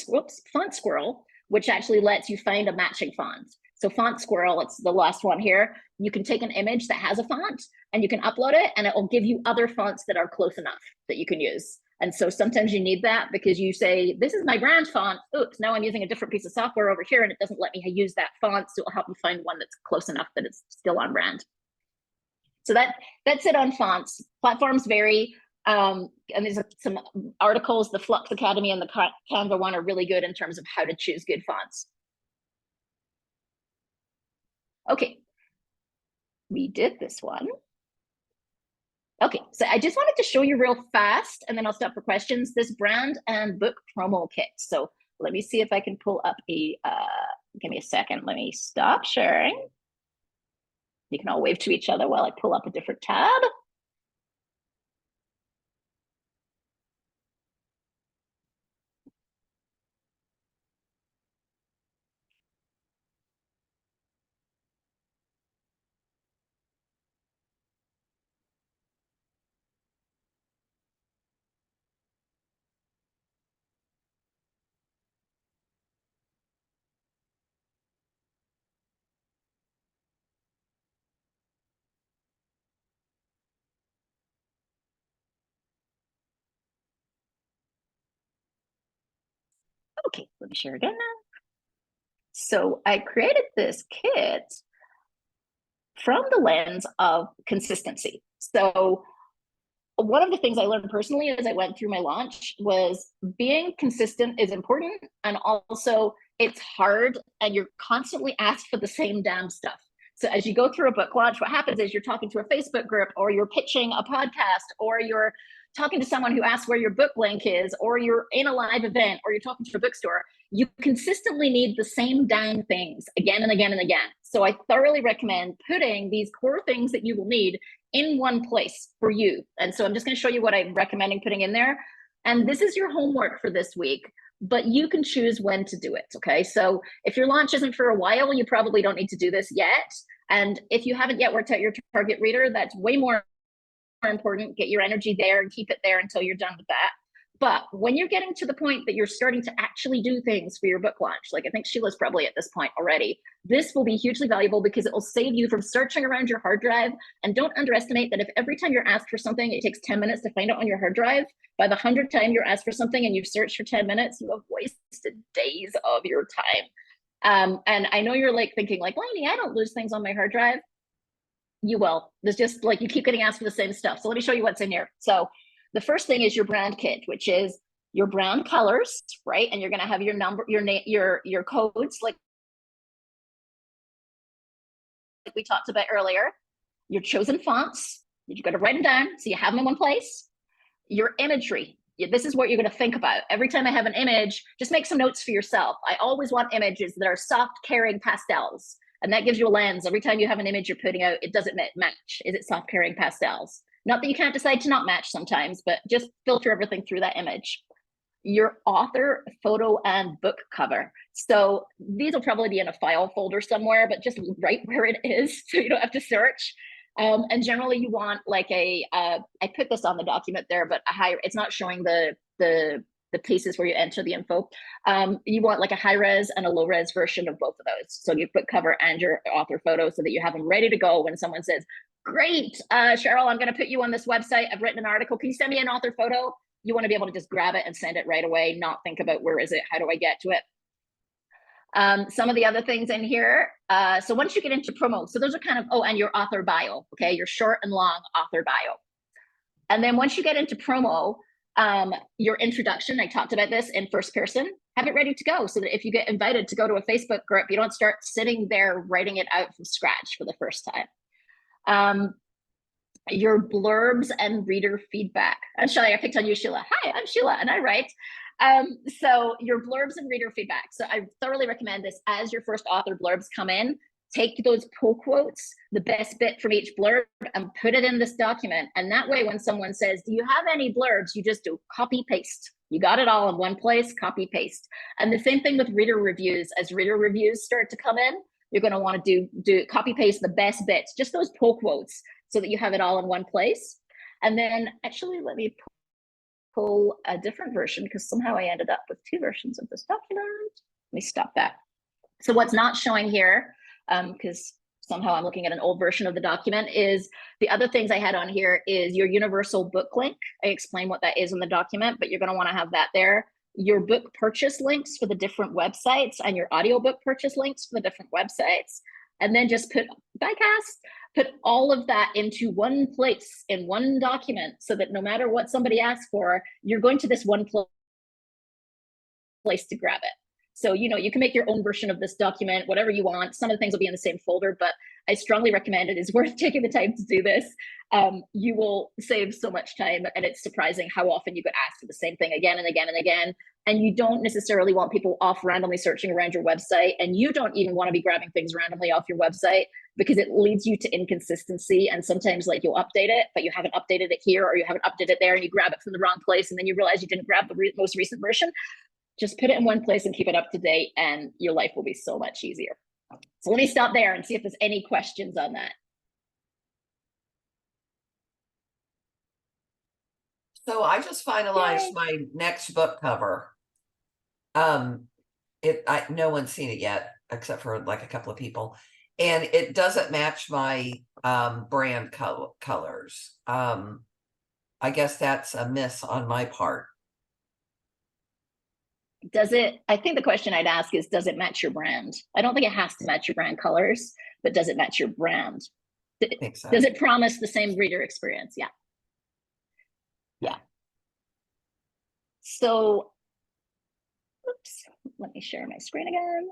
Squirrel, which actually lets you find a matching font. So Font Squirrel, it's the last one here. You can take an image that has a font and you can upload it and it will give you other fonts that are close enough that you can use. And so sometimes you need that because you say, this is my brand font. Oops, now I'm using a different piece of software over here and it doesn't let me use that font. So it'll help me find one that's close enough that it's still on brand. So that's it on fonts. Platforms vary. And there's some articles, the Flux Academy and the Canva one are really good in terms of how to choose good fonts. Okay, we did this one. Okay, so I just wanted to show you real fast, and then I'll stop for questions, this brand and book promo kit. So let me see if I can pull up a, give me a second. Let me stop sharing. You can all wave to each other while I pull up a different tab. Okay, let me share again now. So I created this kit from the lens of consistency. So one of the things I learned personally as I went through my launch was being consistent is important. And also it's hard and you're constantly asked for the same damn stuff. So as you go through a book launch, what happens is you're talking to a Facebook group or you're pitching a podcast or you're talking to someone who asks where your book link is, or you're in a live event, or you're talking to a bookstore, you consistently need the same dang things again and again and again. So I thoroughly recommend putting these core things that you will need in one place for you. And so I'm just going to show you what I'm recommending putting in there. And this is your homework for this week, but you can choose when to do it. Okay. So if your launch isn't for a while, you probably don't need to do this yet. And if you haven't yet worked out your target reader, that's way more important. Get your energy there and keep it there until you're done with that. But when you're getting to the point that you're starting to actually do things for your book launch, like I think Sheila's probably at this point already, this will be hugely valuable because it will save you from searching around your hard drive. And don't underestimate that if every time you're asked for something, it takes 10 minutes to find it on your hard drive, by the 100th time you're asked for something and you've searched for 10 minutes, you have wasted days of your time. And I know you're like thinking like, Lainey, I don't lose things on my hard drive. You will. There's just like, you keep getting asked for the same stuff. So let me show you what's in here. So the first thing is your brand kit, which is your brand colors, right? And you're going to have your number, your name, your codes, like we talked about earlier, your chosen fonts. You've got to write them down so you have them in one place. Your imagery. This is what you're going to think about. Every time I have an image, just make some notes for yourself. I always want images that are soft, caring pastels. And that gives you a lens. Every time you have an image you're putting out, it doesn't match. Is it soft, caring pastels? Not that you can't decide to not match sometimes, but just filter everything through that image. Your author, photo, and book cover. So these will probably be in a file folder somewhere, but just right where it is so you don't have to search. And generally you want like I put this on the document there, but it's not showing the pieces where you enter the info. You want like a high res and a low res version of both of those. So your book cover and your author photo so that you have them ready to go when someone says, great, Cheryl, I'm going to put you on this website. I've written an article. Can you send me an author photo? You want to be able to just grab it and send it right away, not think about where is it? How do I get to it? Some of the other things in here. So once you get into promo, so those are kind of, and your author bio, okay? Your short and long author bio. And then once you get into promo, your introduction, I talked about this in first person, have it ready to go so that if you get invited to go to a Facebook group, you don't start sitting there writing it out from scratch for the first time. Your blurbs and reader feedback. I'm Sheila, I picked on you, Sheila. Hi, I'm Sheila and I write. So your blurbs and reader feedback. So I thoroughly recommend this as your first author blurbs come in. Take those pull quotes, the best bit from each blurb, and put it in this document. And that way, when someone says, do you have any blurbs? You just do copy paste. You got it all in one place, copy paste. And the same thing with reader reviews. As reader reviews start to come in, you're going to want to do copy paste the best bits, just those pull quotes, so that you have it all in one place. And then actually, let me pull a different version because somehow I ended up with two versions of this document. Let me stop that. So what's not showing here, because somehow I'm looking at an old version of the document, is the other things I had on here is your universal book link. I explain what that is in the document, but you're going to want to have that there. Your book purchase links for the different websites and your audiobook purchase links for the different websites. And then just put all of that into one place in one document so that no matter what somebody asks for, you're going to this one place to grab it. So, you can make your own version of this document, whatever you want. Some of the things will be in the same folder, but I strongly recommend it is worth taking the time to do this. You will save so much time, and it's surprising how often you get asked for the same thing again and again and again. And you don't necessarily want people off randomly searching around your website, and you don't even want to be grabbing things randomly off your website because it leads you to inconsistency. And sometimes like you'll update it, but you haven't updated it here, or you haven't updated it there, and you grab it from the wrong place, and then you realize you didn't grab the most recent version. Just put it in one place and keep it up to date, and your life will be so much easier. So let me stop there and see if there's any questions on that. So I just finalized my next book cover. No one's seen it yet, except for like a couple of people, and it doesn't match my brand colors. I guess that's a miss on my part. I think the question I'd ask is, does it match your brand? I don't think it has to match your brand colors, but does it match your brand? I think so. Does it promise the same reader experience? Yeah. Yeah. So, oops, let me share my screen again.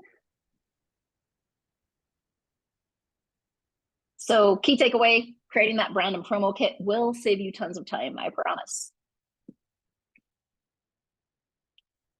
So key takeaway, creating that brand and promo kit will save you tons of time, I promise.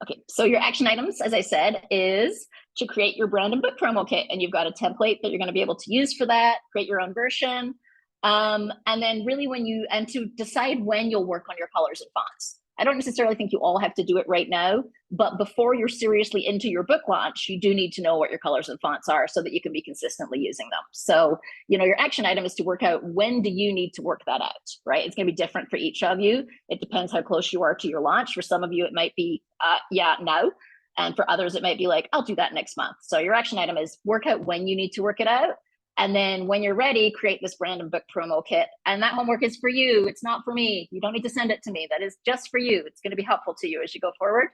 Okay, so your action items, as I said, is to create your brand and book promo kit, and you've got a template that you're going to be able to use for that. Create your own version, and then really and to decide when you'll work on your colors and fonts. I don't necessarily think you all have to do it right now, but before you're seriously into your book launch, you do need to know what your colors and fonts are so that you can be consistently using them. So, your action item is to work out when do you need to work that out, right? It's going to be different for each of you. It depends how close you are to your launch. For some of you, it might be, yeah, now. And for others, it might be like, I'll do that next month. So your action item is work out when you need to work it out. And then when you're ready, create this brand and book promo kit. And that homework is for you. It's not for me. You don't need to send it to me. That is just for you. It's going to be helpful to you as you go forward.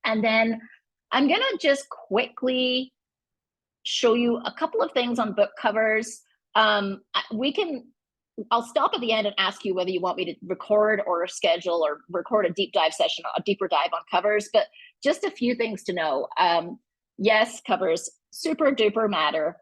And then I'm going to just quickly show you a couple of things on book covers. I'll stop at the end and ask you whether you want me to record or schedule or record a deep dive session, a deeper dive on covers, but just a few things to know. Yes, covers super duper matter.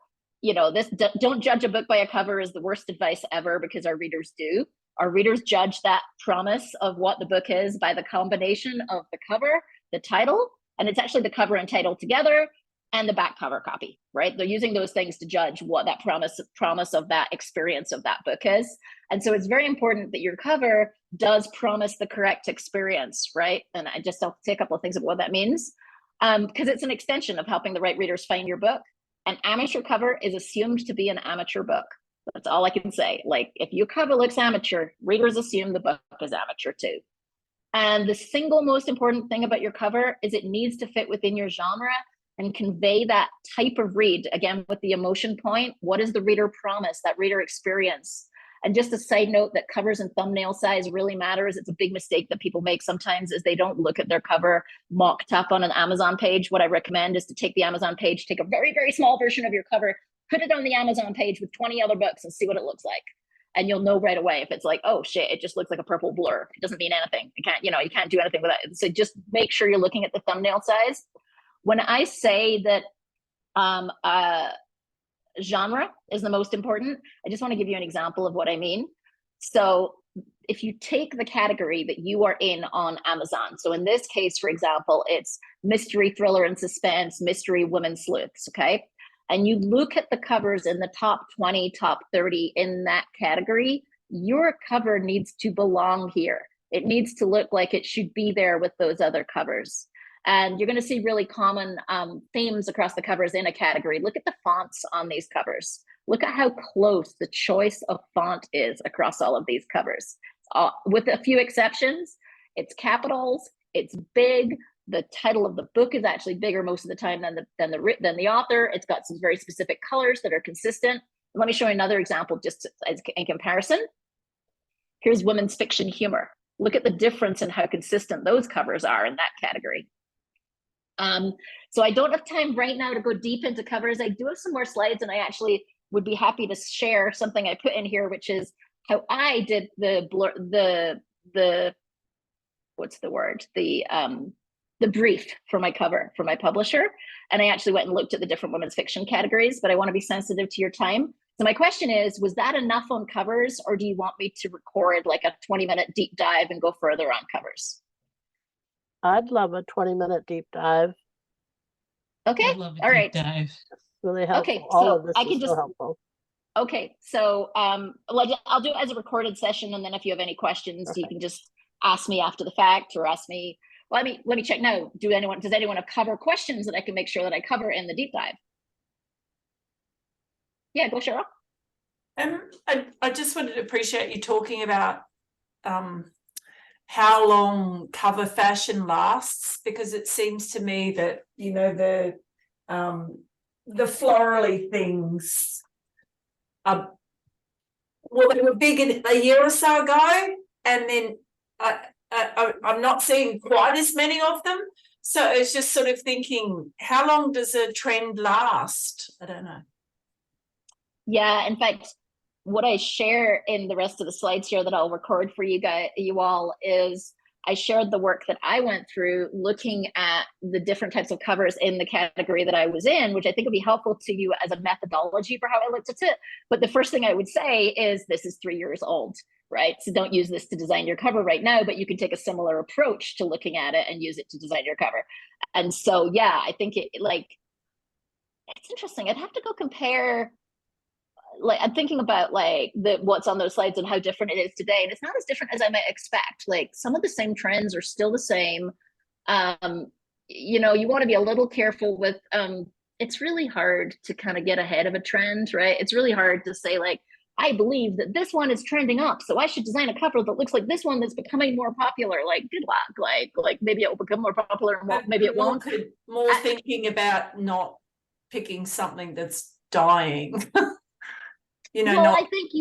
Don't judge a book by a cover is the worst advice ever, because our readers do. Our readers judge that promise of what the book is by the combination of the cover, the title, and it's actually the cover and title together, and the back cover copy, right? They're using those things to judge what that promise of that experience of that book is. And so it's very important that your cover does promise the correct experience, right? And I'll say a couple of things about what that means, because it's an extension of helping the right readers find your book. An amateur cover is assumed to be an amateur book. That's all I can say. Like, if your cover looks amateur, readers assume the book is amateur too. And the single most important thing about your cover is it needs to fit within your genre and convey that type of read. Again, with the emotion point, what is the reader promise, that reader experience? And just a side note that covers and thumbnail size really matters. It's a big mistake that people make sometimes is they don't look at their cover mocked up on an Amazon page. What I recommend is to take the Amazon page, take a very, very small version of your cover, put it on the Amazon page with 20 other books and see what it looks like. And you'll know right away if it's like, oh shit, it just looks like a purple blur. It doesn't mean anything. You can't do anything with that. So just make sure you're looking at the thumbnail size. When I say that genre is the most important, I just want to give you an example of what I mean. So if you take the category that you are in on Amazon, so in this case, for example, it's mystery, thriller, and suspense, mystery, women sleuths, okay? And you look at the covers in the top 20, top 30 in that category, your cover needs to belong here. It needs to look like it should be there with those other covers. And you're going to see really common themes across the covers in a category. Look at the fonts on these covers. Look at how close the choice of font is across all of these covers. With a few exceptions, it's capitals, it's big. The title of the book is actually bigger most of the time than the author. It's got some very specific colors that are consistent. Let me show you another example just as in comparison. Here's women's fiction humor. Look at the difference in how consistent those covers are in that category. So I don't have time right now to go deep into covers. I do have some more slides, and I actually would be happy to share something I put in here, which is how I did the brief for my cover for my publisher. And I actually went and looked at the different women's fiction categories, but I want to be sensitive to your time. So my question is, was that enough on covers, or do you want me to record like a 20-minute deep dive and go further on covers? I'd love a 20-minute deep dive. Okay, I love a all deep right. dive. Really helpful. Okay, All so of this I is can so just helpful. Okay, so I'll do it as a recorded session, and then if you have any questions, you can just ask me after the fact, or ask me. Let me check now. Does anyone have cover questions that I can make sure that I cover in the deep dive? Yeah, go Cheryl. I just wanted to appreciate you talking about how long cover fashion lasts, because it seems to me that the florally things are, well, they were big a year or so ago, and then I'm not seeing quite as many of them. So it's just sort of thinking, how long does a trend last? I don't know. Yeah, in fact, what I share in the rest of the slides here that I'll record for you all is I shared the work that I went through looking at the different types of covers in the category that I was in, which I think would be helpful to you as a methodology for how I looked at it. But the first thing I would say is this is 3 years old. right? So don't use this to design your cover right now, but you can take a similar approach to looking at it and use it to design your cover. And so, yeah, I think it like, it's interesting. I'd have to go compare. Like I'm thinking about like what's on those slides and how different it is today. And it's not as different as I might expect. Like some of the same trends are still the same. You know, you want to be a little careful with, it's really hard to kind of get ahead of a trend, right? It's really hard to say like, I believe that this one is trending up, so I should design a cover that looks like this one that's becoming more popular. Like, good luck. Like maybe it will become more popular, and maybe it won't. More thinking about not picking something that's dying. You know, well, I think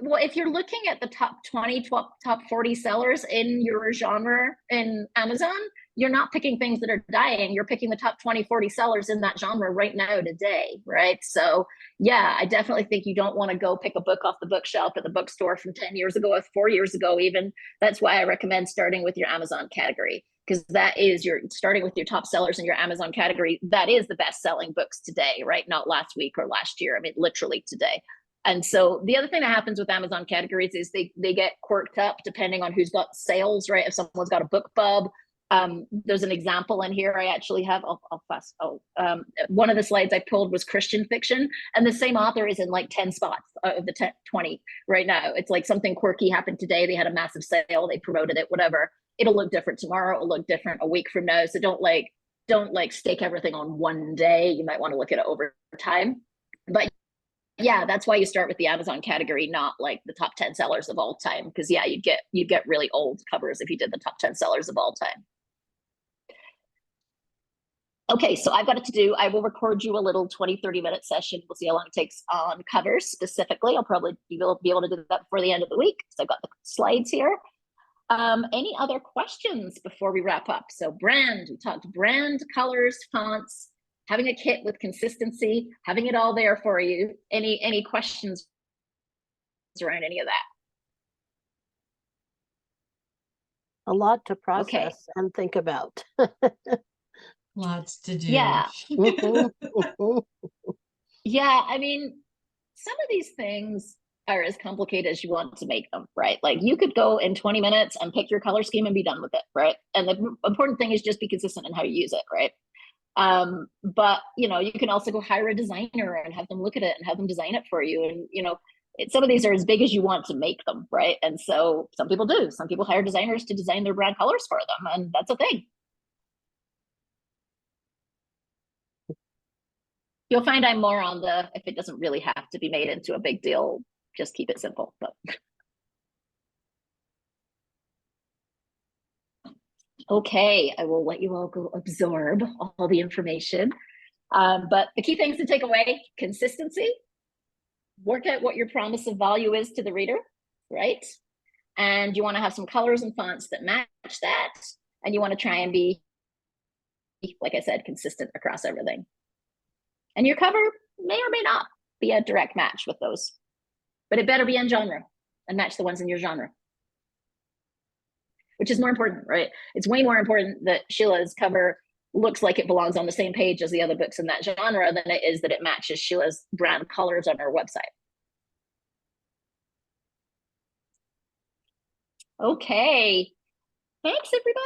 if you're looking at the top 20, top 40 sellers in your genre in Amazon, you're not picking things that are dying. You're picking the top 20, 40 sellers in that genre right now today, right? So yeah, I definitely think you don't want to go pick a book off the bookshelf at the bookstore from 10 years ago or 4 years ago even. That's why I recommend starting with your Amazon category, because that is you're starting with your top sellers in your Amazon category. That is the best selling books today, right? Not last week or last year. I mean, literally today. And so the other thing that happens with Amazon categories is they get quirked up depending on who's got sales, right? If someone's got a BookBub, there's an example in here. I actually have, one of the slides I pulled was Christian fiction, and the same author is in like 10 spots of the 20 right now. It's like something quirky happened today. They had a massive sale, they promoted it, whatever. It'll look different tomorrow. It'll look different a week from now. So don't stake everything on one day. You might want to look at it over time. But yeah, that's why you start with the Amazon category, not like the top 10 sellers of all time. Because yeah, you'd get really old covers if you did the top 10 sellers of all time. Okay, so I've got it to do. I will record you a little 20-30 minute session. We'll see how long it takes on covers specifically. I'll probably be able to do that before the end of the week. So I've got the slides here. Any other questions before we wrap up? So brand, we talked brand, colors, fonts, having a kit with consistency, having it all there for you. Any questions around any of that? A lot to process and think about. Lots to do. Yeah. Mhm. Yeah, I mean, some of these things are as complicated as you want to make them, right? Like you could go in 20 minutes and pick your color scheme and be done with it, right? And the important thing is just be consistent in how you use it, right? But you know, you can also go hire a designer and have them look at it and have them design it for you. And you know, some of these are as big as you want to make them, right? And so some people do. Some people hire designers to design their brand colors for them, and that's a thing. You'll find I'm more on the, if it doesn't really have to be made into a big deal, just keep it simple. But okay, I will let you all go absorb all the information. But the key things to take away: consistency, work out what your promise of value is to the reader, right? And you want to have some colors and fonts that match that. And you want to try and be, like I said, consistent across everything. And your cover may or may not be a direct match with those, but it better be in genre and match the ones in your genre, which is more important, right? It's way more important that Sheila's cover looks like it belongs on the same page as the other books in that genre than it is that it matches Sheila's brand colors on her website. Okay, thanks everybody.